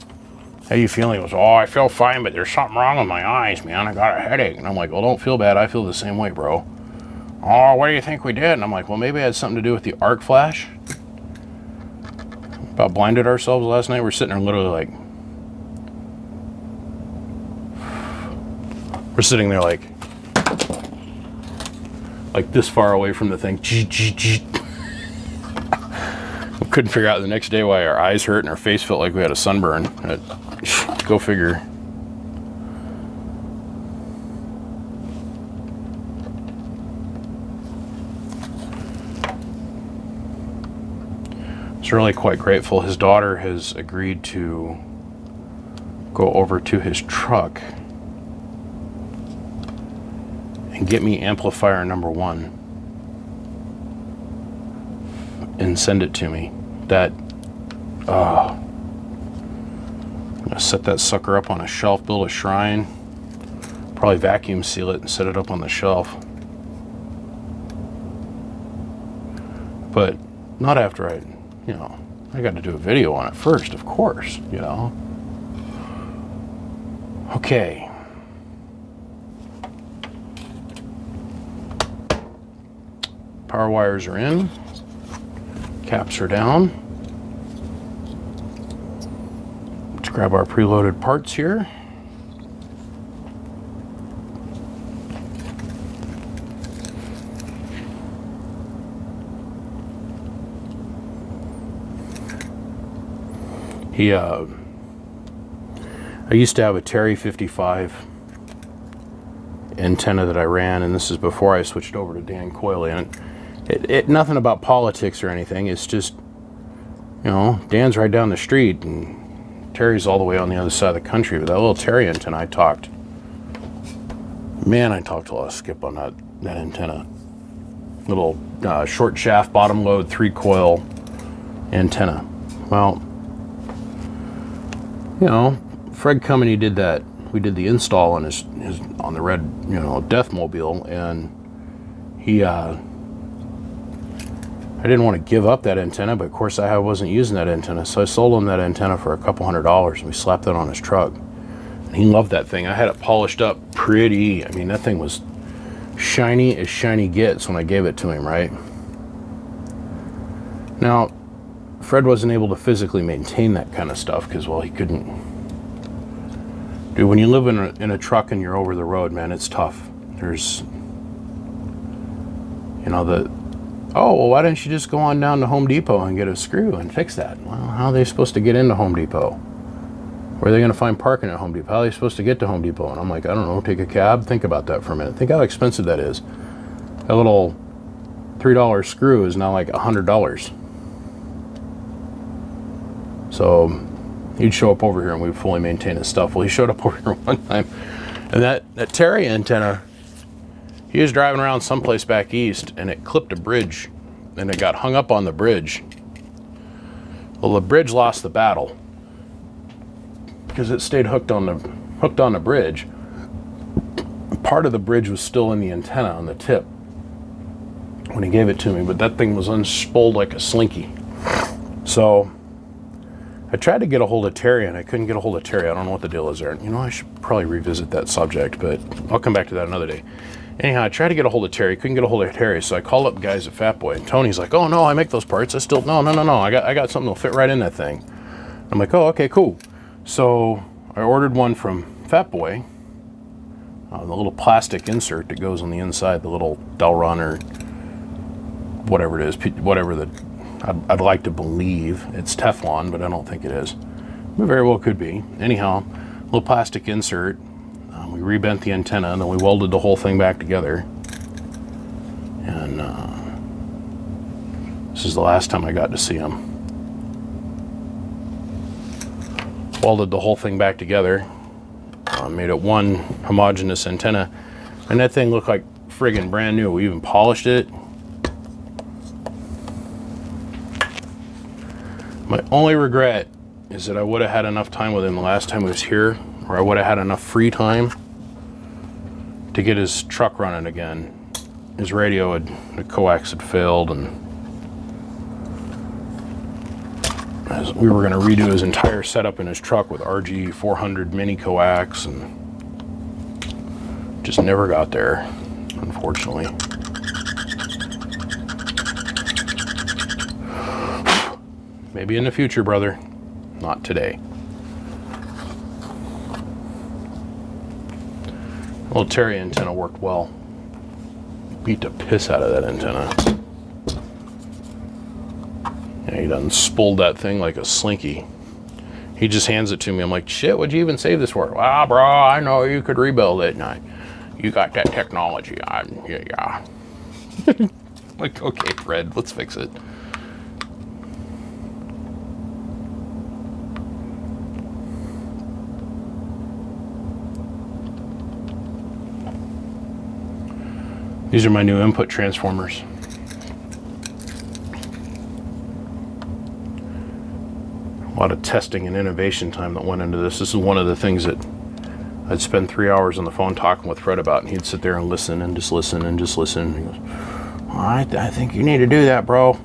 how you feeling?" He goes, "Oh, I feel fine, but there's something wrong with my eyes, man. I got a headache." And I'm like, "Well, don't feel bad. I feel the same way, bro." "Oh, what do you think we did?" And I'm like, "Well, maybe it had something to do with the arc flash. About blinded ourselves last night." We're sitting there literally like, We're sitting there like this far away from the thing. We couldn't figure out the next day why our eyes hurt and our face felt like we had a sunburn. Go figure. I was really quite grateful. His daughter has agreed to go over to his truck and get me amplifier number 1 and send it to me. That, I'm gonna set that sucker up on a shelf, build a shrine, probably vacuum seal it and set it up on the shelf. But not after I got to do a video on it first, of course, you know. Okay. Power wires are in. Caps are down. Let's grab our preloaded parts here. I used to have a Terry 55 antenna that I ran, and this is before I switched over to Dan Coyley. And it nothing about politics or anything. It's just, you know, Dan's right down the street and Terry's all the way on the other side of the country. But that little Terry antenna, I talked a lot of skip on that antenna. Little short shaft, bottom load, 3-coil antenna. Well, you know, Fred Cumminy did that. We did the install on his on the red, you know, Deathmobile, and he I didn't want to give up that antenna, but of course I wasn't using that antenna, so I sold him that antenna for a couple $100, and we slapped that on his truck. And he loved that thing. I had it polished up pretty. I mean, that thing was shiny as shiny gets when I gave it to him, right? Now, Fred wasn't able to physically maintain that kind of stuff because, well, he couldn't. Dude, when you live in a truck and you're over the road, man, it's tough. There's, you know, oh, well, why didn't you just go on down to Home Depot and get a screw and fix that? Well, how are they supposed to get into Home Depot? Where are they going to find parking at Home Depot? How are they supposed to get to Home Depot? And I'm like, I don't know, take a cab? Think about that for a minute. Think how expensive that is. A little $3 screw is now like $100. So he'd show up over here and we'd fully maintain his stuff. Well, he showed up over here one time, and that Terry antenna, he was driving around someplace back east, and it clipped a bridge, and it got hung up on the bridge. Well, the bridge lost the battle because it stayed hooked on the bridge. Part of the bridge was still in the antenna on the tip when he gave it to me, but that thing was unspooled like a slinky. So I tried to get a hold of Terry, and I couldn't get a hold of Terry. I don't know what the deal is there. You know, I should probably revisit that subject, but I'll come back to that another day. Anyhow, I tried to get a hold of Terry, couldn't get a hold of Terry, so I called up guys at Fat Boy, and Tony's like, oh no, I make those parts. No, I got something that'll fit right in that thing. I'm like, oh, okay, cool. So I ordered one from Fat Boy, the little plastic insert that goes on the inside, the little Delron or whatever it is, whatever the, I'd like to believe it's Teflon, but I don't think it is. It very well could be. Anyhow, little plastic insert. We rebent the antenna, and then we welded the whole thing back together. And this is the last time I got to see him. Welded the whole thing back together. Made it one homogeneous antenna. And that thing looked like friggin' brand new. We even polished it. My only regret is that I would have had enough time with him the last time he was here, or I would have had enough free time to get his truck running again. His radio the coax had failed, and we were going to redo his entire setup in his truck with RG 400 mini coax, and just never got there, unfortunately. Maybe in the future, brother. Not today. Well, Terry antenna worked well. Beat the piss out of that antenna. Yeah, he done spooled that thing like a slinky. He just hands it to me. I'm like, shit, what'd you even save this for? Well, bro, I know you could rebuild it. And you got that technology. Yeah. Like, okay, Fred, let's fix it. These are my new input transformers. A lot of testing and innovation time that went into this. This is one of the things that I'd spend 3 hours on the phone talking with Fred about, and he'd sit there and listen and just listen and just listen. And he goes, all right, I think you need to do that, bro.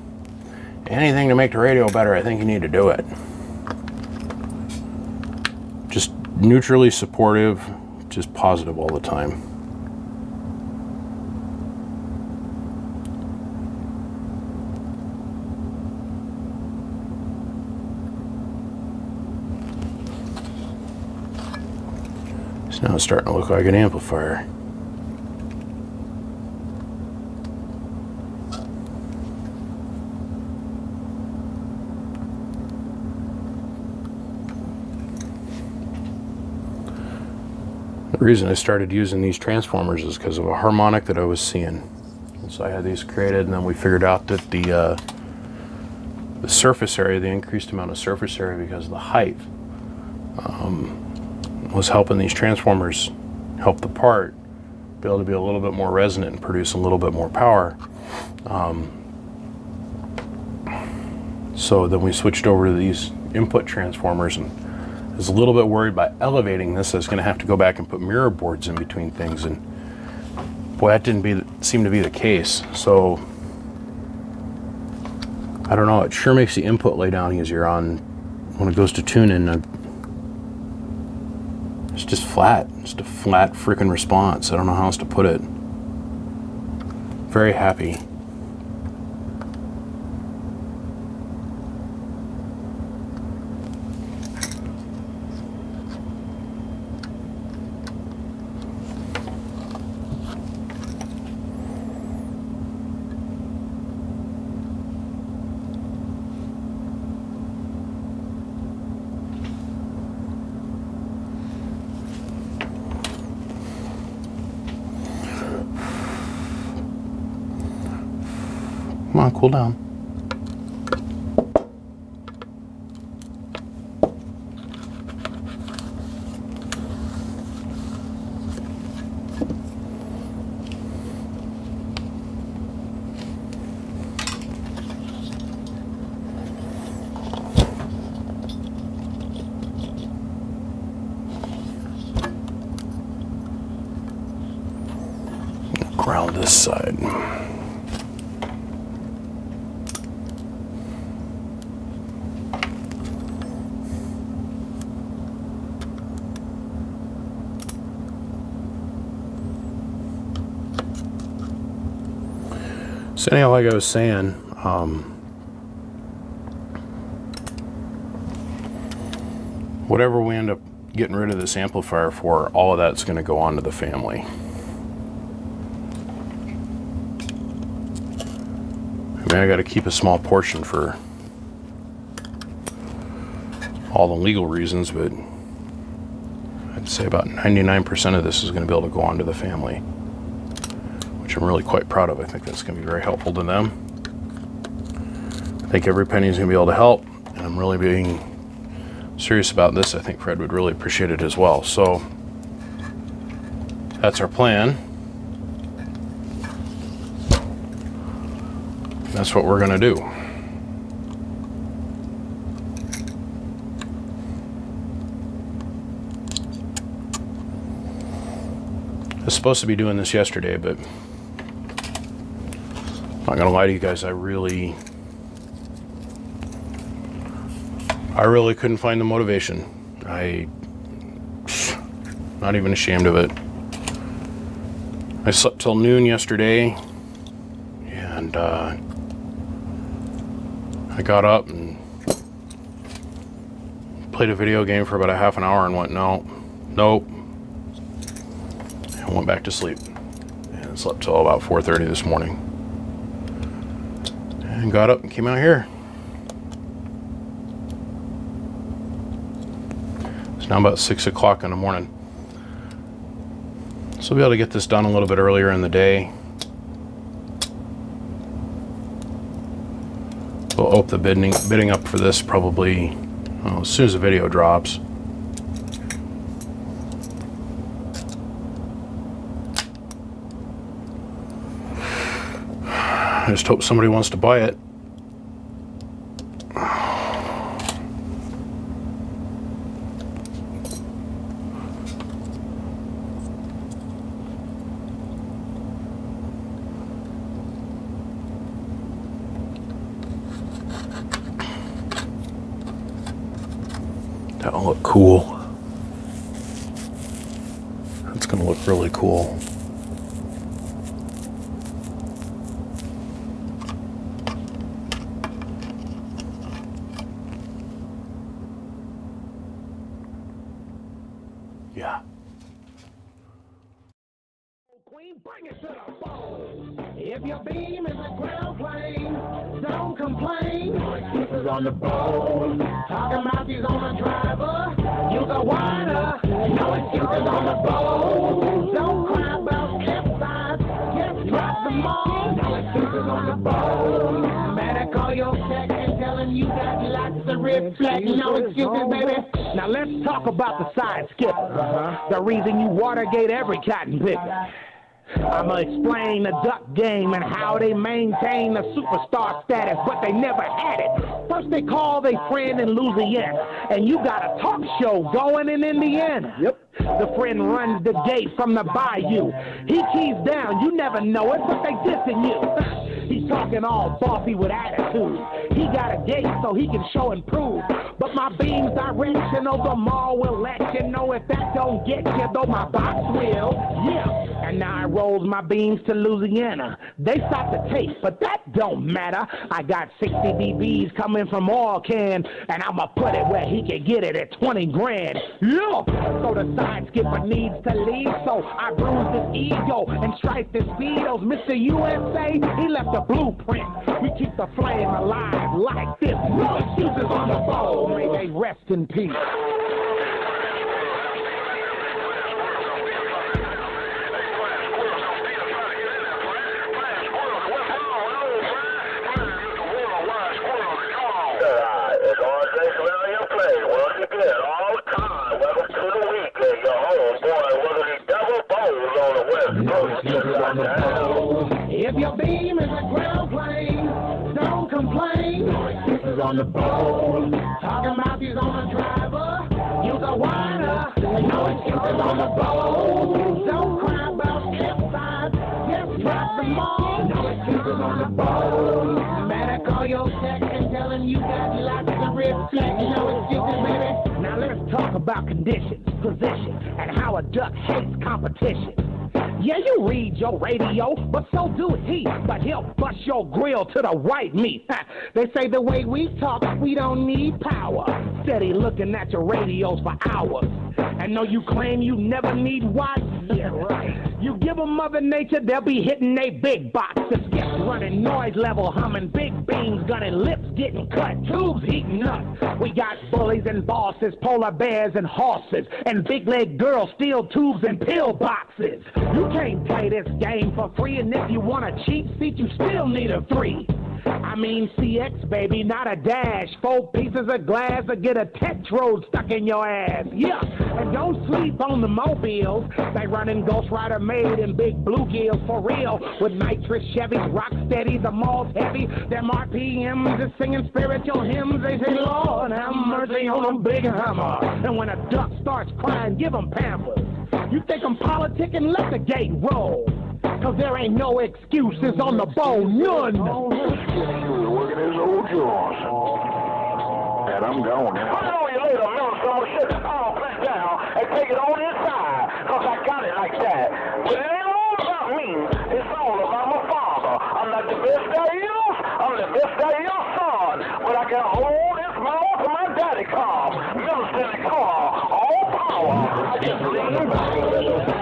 Anything to make the radio better, I think you need to do it. Just neutrally supportive, just positive all the time. Now it's starting to look like an amplifier. The reason I started using these transformers is because of a harmonic that I was seeing. And so I had these created, and then we figured out that the surface area, the increased amount of surface area because of the height, was helping these transformers help the part be able to be a little bit more resonant and produce a little bit more power. So then we switched over to these input transformers, and I was a little bit worried by elevating this. I was going to have to go back and put mirror boards in between things, and boy, that didn't seem to be the case. So I don't know, it sure makes the input lay down easier on when it goes to tuning. It's just flat. Just a flat freaking response. I don't know how else to put it. Very happy. Come on, cool down. Ground this side. So anyhow, like I was saying, whatever we end up getting rid of this amplifier for, all of that's going to go on to the family. I mean, I got to keep a small portion for all the legal reasons, but I'd say about 99% of this is going to be able to go on to the family, which I'm really quite proud of. I think that's going to be very helpful to them. I think every penny is going to be able to help, and I'm really being serious about this. I think Fred would really appreciate it as well. So that's our plan. That's what we're going to do. I was supposed to be doing this yesterday, but I'm not gonna lie to you guys, I really couldn't find the motivation. Not even ashamed of it. I slept till noon yesterday, and I got up and played a video game for about a half an hour and went, nope. I I went back to sleep and slept till about 4:30 this morning. And got up and came out here. It's now about 6 o'clock in the morning. So I'll be able to get this done a little bit earlier in the day. We'll open the bidding up for this probably as soon as the video drops. I just hope somebody wants to buy it. That'll look cool. That's gonna look really cool. Yeah. Queen, bring it to the bone. If your beam is a ground plane, don't complain. This is on the bone. Talking about these on the driver. Use a whiner. No excuses on the bone. Don't cry about capsize. Just drop them all. No excuses on the bone. Better call your tech and tell him you got lots of reflect. No excuses, baby. Now let's talk about the side skipper. The reason you Watergate every cotton picker. I'ma explain the duck game and how they maintain the superstar status, but they never had it. First they call their friend in Louisiana, and you got a talk show going in Indiana. Yep. The friend runs the gate from the bayou. He keys down, you never know it, but they dissing you. He's talking all bossy with attitude. He got a gate so he can show and prove. But my beam's directional, the mall will let you know if that don't get you, though my box will. Yeah. And now I rolls my beams to Louisiana. They stopped the tape, but that don't matter. I got 60 dBs coming from Oil Can, and I'ma put it where he can get it at 20 grand. Yeah. So the side skipper needs to leave, so I bruise his ego and strike the speedos. Mr. USA, he left a blueprint. We keep the flame alive like this. No excuses on the bowl. May they rest in peace. If your beam is a ground plane, don't complain. This is on the bowl. Talking about these on the driver. Use a whiner. No excuses on the bowl. Don't cry about capsize. Just drop them all. No excuses on the bowl. Better call your tech and tell him you got lots of reflect. No excuses, baby. Now let's talk about conditions, position, and how a duck hates competition. Yeah, you read your radio, but so do he. But he'll bust your grill to the white meat. They say the way we talk, we don't need power. Steady looking at your radios for hours. And know you claim you never need watts? Yeah, right. You give them Mother Nature, they'll be hitting they big box. The skips running, noise level humming, big beams gunning, lips getting cut, tubes heating up. We got bullies and bosses, polar bears and horses, and big leg girls, steel tubes and pill boxes. You can't play this game for free, and if you want a cheap seat, you still need a 3. I mean CX, baby, not a dash. 4 pieces of glass or get a tetrode stuck in your ass. Yeah, and don't sleep on the mobiles. They running Ghost Rider made in big bluegills for real. With nitrous Chevys, rock steady, the mall's heavy. Them RPMs is singing spiritual hymns. They say, Lord, have mercy on a big hammer. And when a duck starts crying, give them Pampers. You think I'm politicking? Let the gate roll. Cause there ain't no excuses on the bone, none. Working his old jaws. And I'm going. Put it on you later, man. So I'm gonna shut this all back down and take it on inside. Cause I got it like that. But it ain't all about me. It's all about my father. I'm not the best guy is. I'm the best guy your son. But I can hold this mouth to my daddy car. Military car. All power. I just lean back.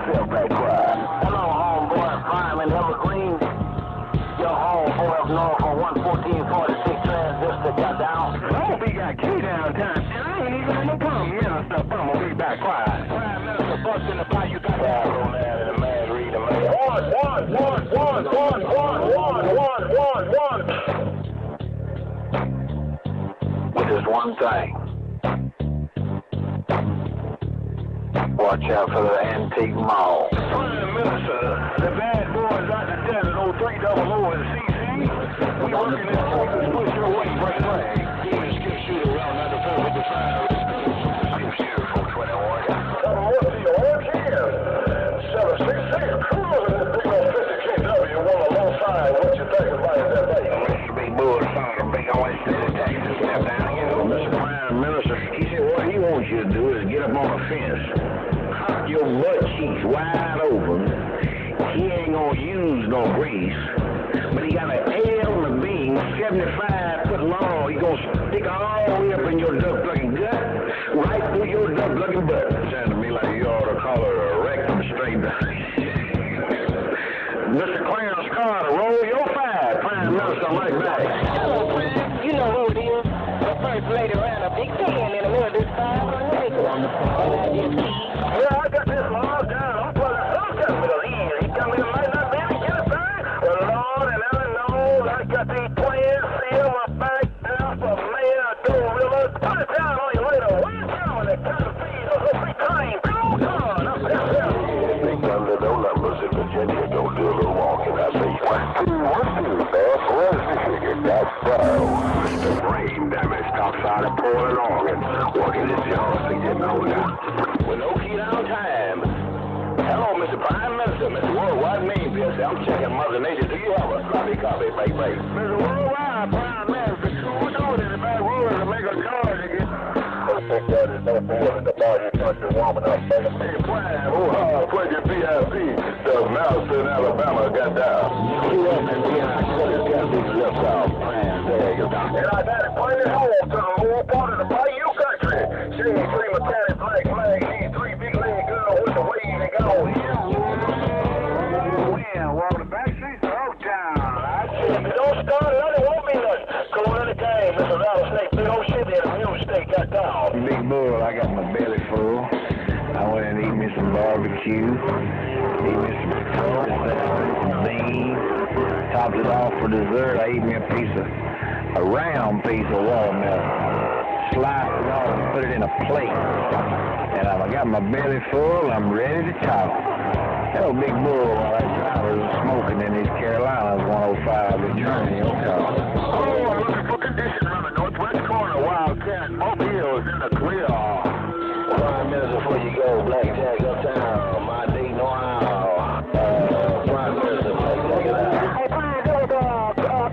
yourself back quiet. Hello, homeboy, Prime and Evergreen. Your homeboy up north on 11446 transistor got down. Oh, we got key downtown. I ain't even in the come, Minister. I'm gonna be back quiet. Prime Minister busting the bar, you got that. Old man and the man reading, man. One. With this one thing. Watch out for the antique mall. Prime Minister, the bad boys out the desert, 0300 and CC. We working this focus, push your way, break flag. Demon skip shooter around that defense with the fire. Skip shooter, 421. What's the orange here? 766. Cruising this big old 56W, one alongside. What you think about that thing? Mr. Big Bull, son of a big old Texas, step down here. Mr. Prime Minister, he said what he wants you to do is get up on a fence. Your butt cheeks wide open. He ain't gonna use no grease, but he got an L and a beam, 75 foot long. He gonna stick all the way up in your duck-looking gut, right through your duck-looking butt. Sounds to me like you ought to call it a rectum straight down. Mr. Clarence Carter, roll your fire. Prime Minister right back. Hello, Prime. You know who it is. The first lady ran a big fan in the middle of this 500 acres. And I just keep. Yeah, I got this logged down. I'm putting a hook up with a lead. He come in might not be able to get it back. Well, Lord, and I know I got these plans sealed my back down for man, gorilla. Put it down on you later. Way down and kind of feed us a big time. Come on, up there. Big thunder, no numbers in Virginia. Don't do a little walking. I say, 1, 2, 1, 2, man. Where's the figure? That's so. The brain damage topside of pouring on and working his jaws to get on down. With no key down time. Hello, Mr. Prime Minister, Mr. Worldwide Name Pierce. I'm checking Mother Nature. Do you have a sloppy copy, baby? Mr. Worldwide, Prime Minister, what's on in the back room to make a charge again? I think that is no more than the body country warming up, baby. Hey, Prime, pledge your VIP. The mouse in Alabama got down. Yes, and then I cut his got these lips out. Prime, there you go. And I got it pointed home to the lower part of the Bayou country. Seeing 3 mechanic black flag, these 3 big leg girls with the wave and go. Yeah, well, the back streets are all down. I said, if you don't start it, it won't be nothing. Go in the game, Mr. Rattlesnake, big old shit there, the mule snake got down. Big Bull, I got my belly full. I went and eat me some barbecue, eat me some some beans, topped it off for dessert. I ate me a round piece of watermelon, sliced it off and put it in a plate. And I got my belly full, I'm ready to talk. Hello, Big Bull, while I was smoking in these Carolinas, 105 returning your call. Oh, I'm looking for condition on the northwest corner, Wildcat, Mobile's in the clear. 5 minutes before you go, Blackjack uptown, my Dayton, Ohio. Prime Minister, Blackjack it out. Hey, Prime, there was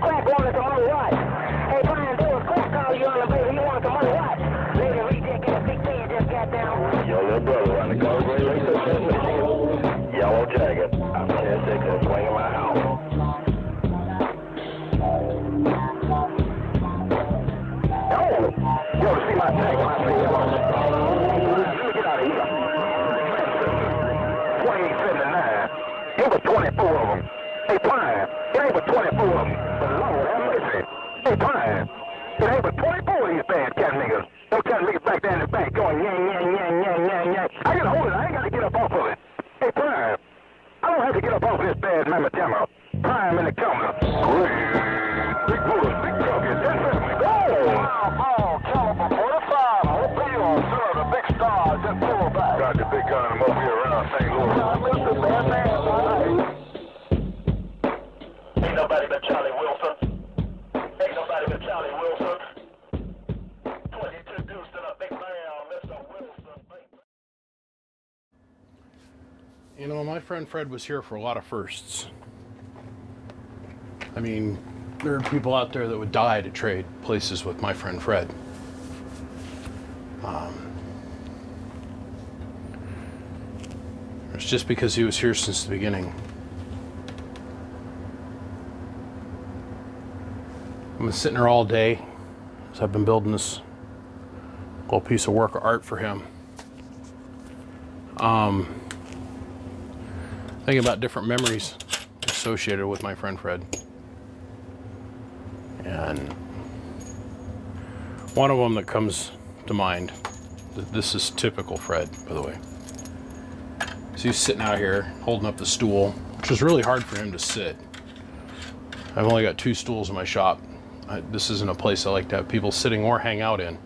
crack wanted some money what? Hey, Prime, there was crack call you on the baby. He wanted some money what? Lady Reject and a big fan just got down. Your little brother on the Causeway Racer, yellow jacket. I'm 10-6 and swinging my house. Yo, see my tag when I say yellow. Let me get out of here. 2079. It was 24 of them. Hey, Prime, it ain't but 24 of them. But Lord have mercy. Hey, Prime, it ain't but 24 of these bad cat niggas. Those cat niggas back there in the back going yang, yang, yang, yang, yang, yang. I can hold it. I ain't got to get up off of it. Hey, Prime, I don't have to get up off this bad mamma jamma. Prime in the camera. Big Buddha, big trucker, 10-7. Go! Ball, caliber 45. Mobile, sir, the big star, just pull back. Got the big gun mobile around St. Louis. Mr. Bad Man, ain't nobody but Charlie Wilson. Ain't nobody but Charlie Wilson. 22 deuce and a big man, Mr. Wilson. You know, my friend Fred was here for a lot of firsts. I mean, there are people out there that would die to trade places with my friend Fred. It's just because he was here since the beginning. I've been sitting here all day as I've been building this little piece of work of art for him. thinking about different memories associated with my friend Fred. And one of them that comes to mind, this is typical Fred, by the way. So he's sitting out here holding up the stool, which is really hard for him to sit. I've only got 2 stools in my shop. This isn't a place I like to have people sitting or hang out in.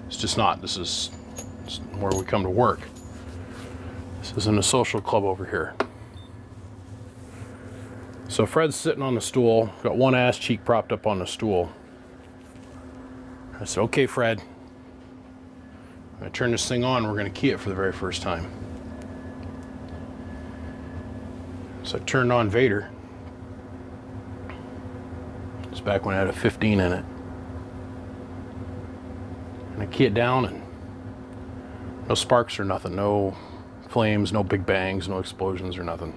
It's just not. This is where we come to work. This isn't a social club over here. So Fred's sitting on the stool, got one ass cheek propped up on the stool. I said, okay, Fred, I'm gonna turn this thing on, we're gonna key it for the very first time. So I turned on Vader. It's back when I had a 15 in it. And I key it down and no sparks or nothing, no flames, no big bangs, no explosions or nothing.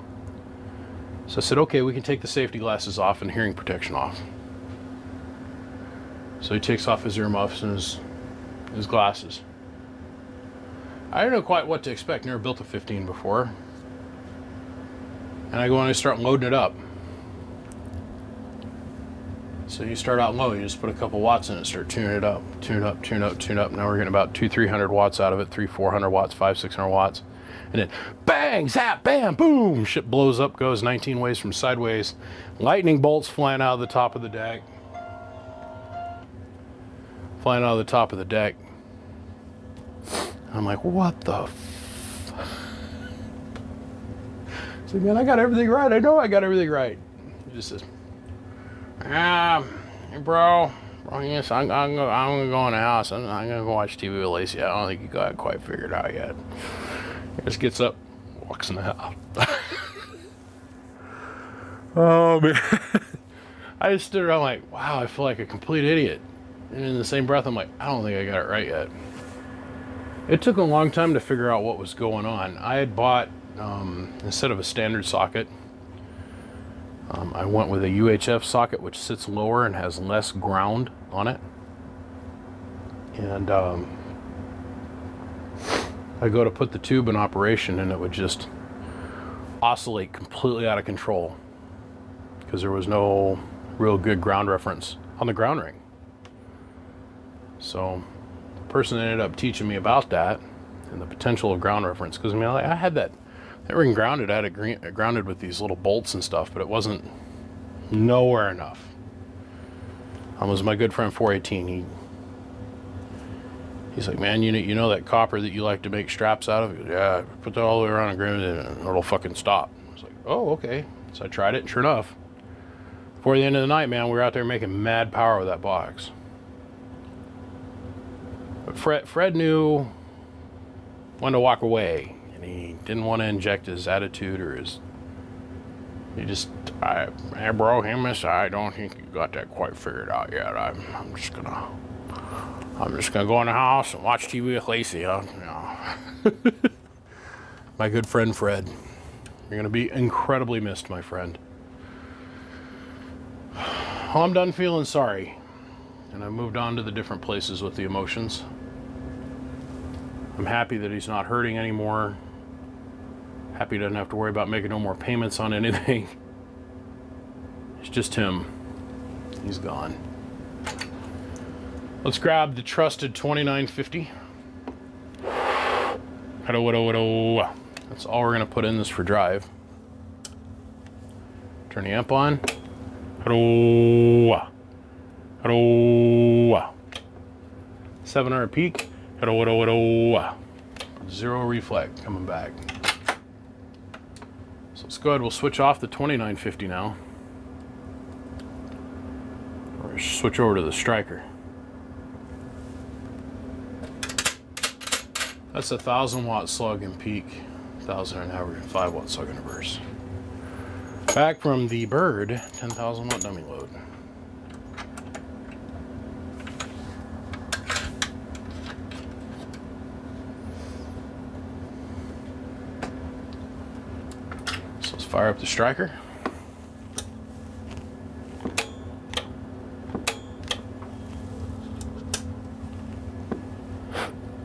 So I said, okay, we can take the safety glasses off and hearing protection off. So he takes off his earmuffs and his glasses. I didn't know quite what to expect. Never built a 15 before. And I go and I start loading it up. So you start out low, you just put a couple watts in it, start tuning it up, tune up, tune up, tune up. Now we're getting about 200-300 watts out of it, 300-400 watts, 500-600 watts. And then bang, zap, bam, boom, shit blows up, goes 19 ways from sideways. Lightning bolts flying out of the top of the deck. Flying out of the top of the deck. I'm like, what the f? So man, I got everything right. I know I got everything right. He just says, hey bro, yes, I'm gonna go in the house. I'm gonna go watch TV with Lacey. I don't think you got it quite figured out yet. He just gets up, walks in the house. Oh man. I just stood around like, wow, I feel like a complete idiot. And in the same breath, I'm like, I don't think I got it right yet. It took a long time to figure out what was going on. I had bought, instead of a standard socket, I went with a UHF socket, which sits lower and has less ground on it. And I go to put the tube in operation and it would just oscillate completely out of control because there was no real good ground reference on the ground ring. So the person ended up teaching me about that and the potential of ground reference, because I mean, I had that ring grounded. I had it grounded with these little bolts and stuff, but it wasn't nowhere enough. It was my good friend 418. He's like, man, you know that copper that you like to make straps out of? Yeah, put that all the way around and ground it and it'll fucking stop. I was like, oh, okay. So I tried it, and sure enough, before the end of the night, man, we were out there making mad power with that box. But Fred knew when to walk away, and he didn't want to inject his attitude or his. He just, hey bro, I don't think you got that quite figured out yet. I'm just gonna go in the house and watch TV with Lacey. Huh? You know. My good friend Fred, you're gonna be incredibly missed, my friend. Well, I'm done feeling sorry. And I moved on to the different places with the emotions. I'm happy that he's not hurting anymore. Happy he doesn't have to worry about making no more payments on anything. It's just him. He's gone. Let's grab the trusted 2950. That's all we're gonna put in this for drive. Turn the amp on. 700 peak. Zero reflect coming back. So let's go ahead, we'll switch off the 2950 now. Or switch over to the striker. That's a 1,000 watt slug in peak, 1,000 and average, 5 watt slug in reverse. Back from the Bird 10,000 watt dummy load. So let's fire up the striker.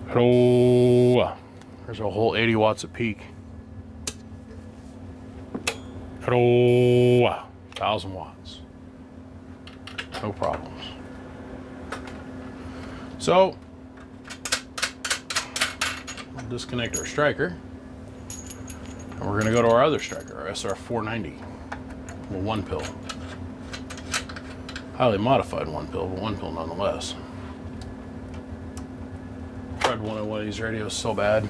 Hello. There's a whole 80 watts of peak. Hello, 1,000 watts. No problems. So, we'll disconnect our striker. And we're going to go to our other striker, our SR490. Well, one pill. Highly modified one pill, but one pill nonetheless. Fred wanted one of these radios so bad.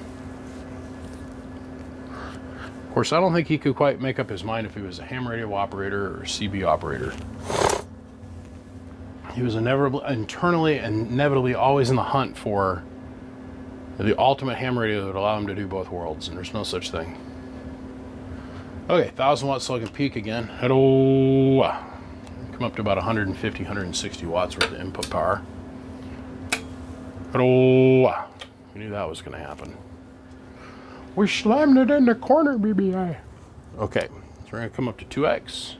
Of course, I don't think he could quite make up his mind if he was a ham radio operator or a CB operator. He was inevitably always in the hunt for the ultimate ham radio that would allow him to do both worlds, and there's no such thing. Okay, 1,000 watt silicon peak again. Hello. Come up to about 150, 160 watts worth of input power. Hello. We knew that was going to happen. We slammed it in the corner, BBI. Okay, so we're going to come up to 2x.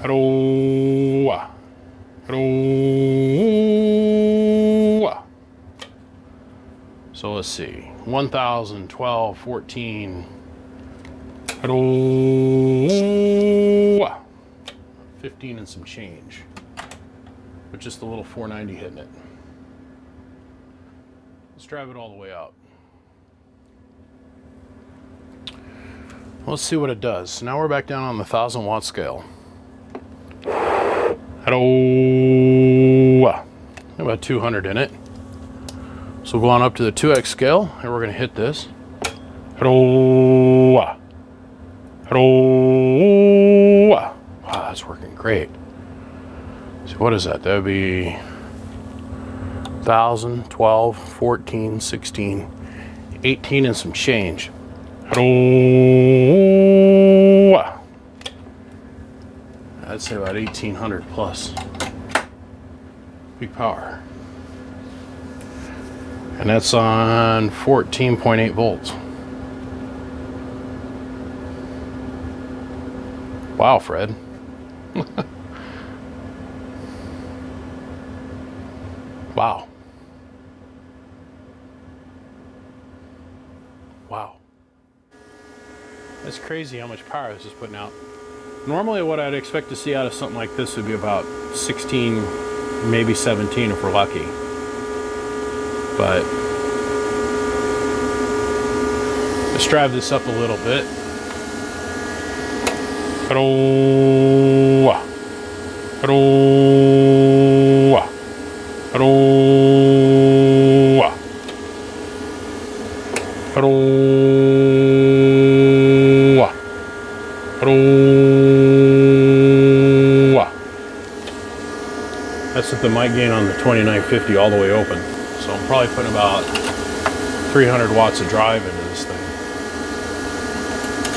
Hello. Hello. So let's see. 1,000, 12, 14. Hello. 15 and some change. With just a little 490 hitting it. Let's drive it all the way out. Let's see what it does. So now we're back down on the 1,000 watt scale. Hello. About 200 in it. So we'll go on up to the 2x scale, and we're going to hit this. Hello. Hello. Wow, that's working great. So what is that? That would be 1,000, 12, 14, 16, 18 and some change. Hello. I'd say about 1,800 plus. Big power. And that's on 14.8 volts. Wow, Fred. Wow. Wow. That's crazy how much power this is putting out. Normally what I'd expect to see out of something like this would be about 16, maybe 17 if we're lucky. But let's drive this up a little bit. Hello. Hello. Hello. Hello. Hello. That's what the mic gain on the 2950 all the way open. So I'm probably putting about 300 watts of drive into this thing.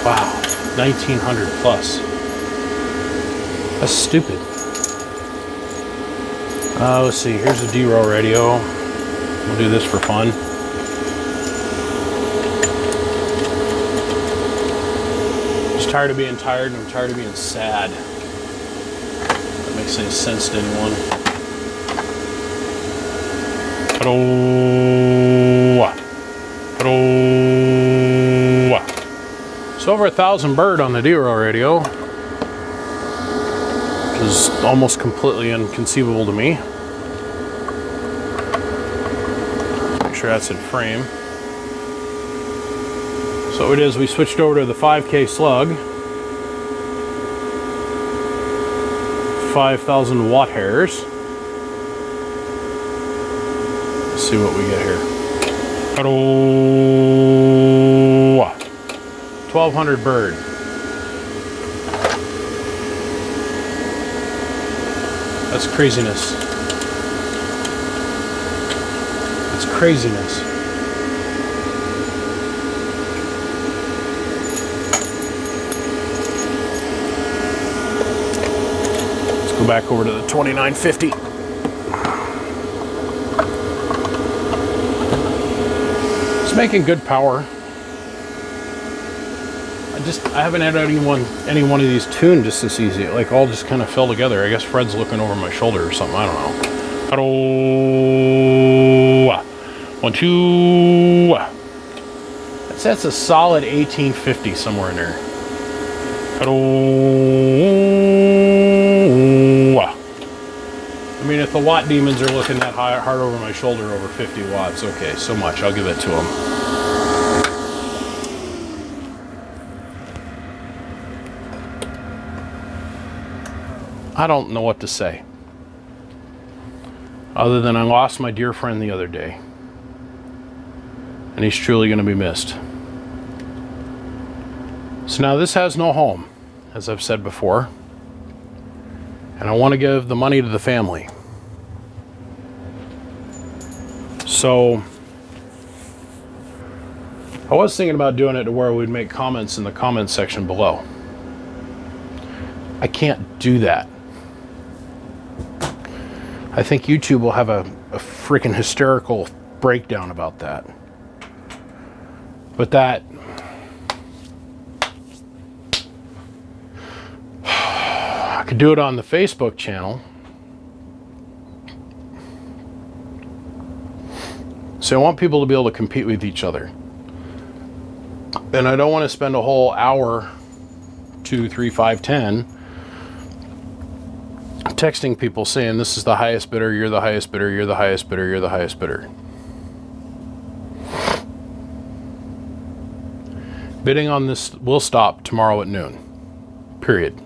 Wow, 1,900 plus. That's stupid. Let's see, here's a D-row radio. We'll do this for fun. Just tired of being tired, and I'm tired of being sad. If that makes any sense to anyone. Hello. Hello. So over 1,000 bird on the D-row radio, which is almost completely inconceivable to me. Make sure that's in frame. So what it is, we switched over to the 5K slug. 5,000 watt hairs. Let's see what we get here. Hello. 1,200 bird. That's craziness. That's craziness. Let's go back over to the 2950. It's making good power. I haven't had any one of these tuned just this easy. Like all just kind of fell together. I guess Fred's looking over my shoulder or something. I don't know. Hello. 1, 2. That's a solid 1850 somewhere in there. I mean, if the watt demons are looking that hard over my shoulder over 50 watts, okay, so much. I'll give it to them. I don't know what to say. Other than I lost my dear friend the other day. And he's truly going to be missed. So now this has no home, as I've said before. And I want to give the money to the family. So I was thinking about doing it to where we'd make comments in the comments section below. I can't do that. I think YouTube will have a freaking hysterical breakdown about that. But that... I could do it on the Facebook channel. So I want people to be able to compete with each other. And I don't want to spend a whole hour, 2, 3, 5, 10, texting people saying this is the highest bidder, you're the highest bidder, you're the highest bidder, you're the highest bidder. Bidding on this will stop tomorrow at noon. Period.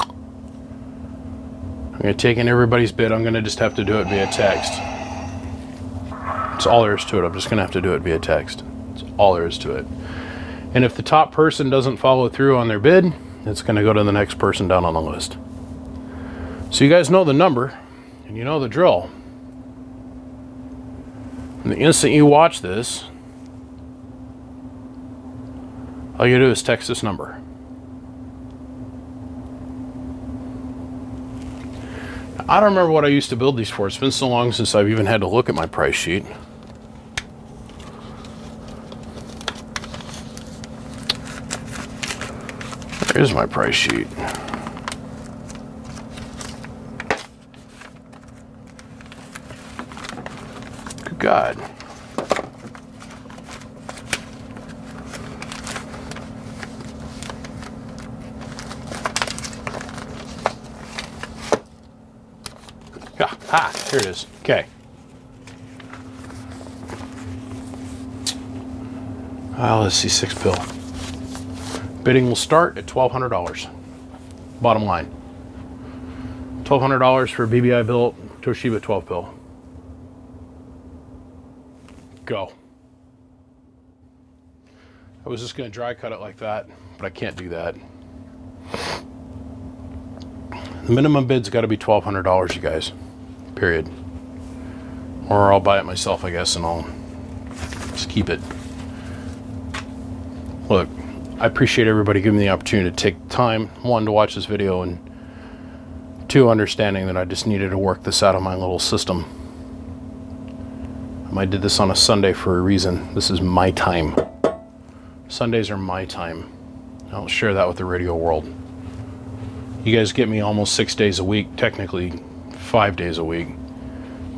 I'm going to take in everybody's bid. I'm going to just have to do it via text. That's all there is to it. I'm just going to have to do it via text. That's all there is to it. And if the top person doesn't follow through on their bid, it's going to go to the next person down on the list. So you guys know the number, and you know the drill. And the instant you watch this, all you do is text this number. I don't remember what I used to build these for. It's been so long since I've even had to look at my price sheet. Here's my price sheet. Good God. Ah, here it is. Okay. Let's see, 6 pill. Bidding will start at $1,200. Bottom line. $1,200 for BBI built Toshiba 12 pill. Go. I was just going to dry cut it like that, but I can't do that. The minimum bid's got to be $1,200, you guys. Period. Or I'll buy it myself, I guess, and I'll just keep it. Look, I appreciate everybody giving me the opportunity to take time, 1, to watch this video, and 2, understanding that I just needed to work this out of my little system. I did this on a Sunday for a reason. This is my time. Sundays are my time. I'll share that with the radio world. You guys get me almost 6 days a week, technically 5 days a week.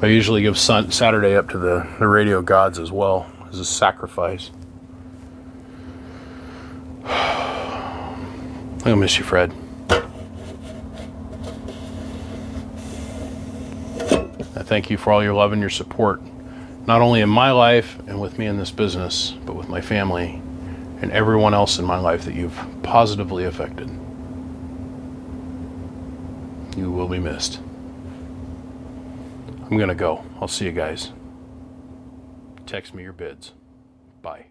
I usually give Saturday up to the radio gods as well, as a sacrifice. I'll miss you, Fred. I thank you for all your love and your support, not only in my life and with me in this business, but with my family and everyone else in my life that you've positively affected. You will be missed. I'm gonna go. I'll see you guys. Text me your bids. Bye.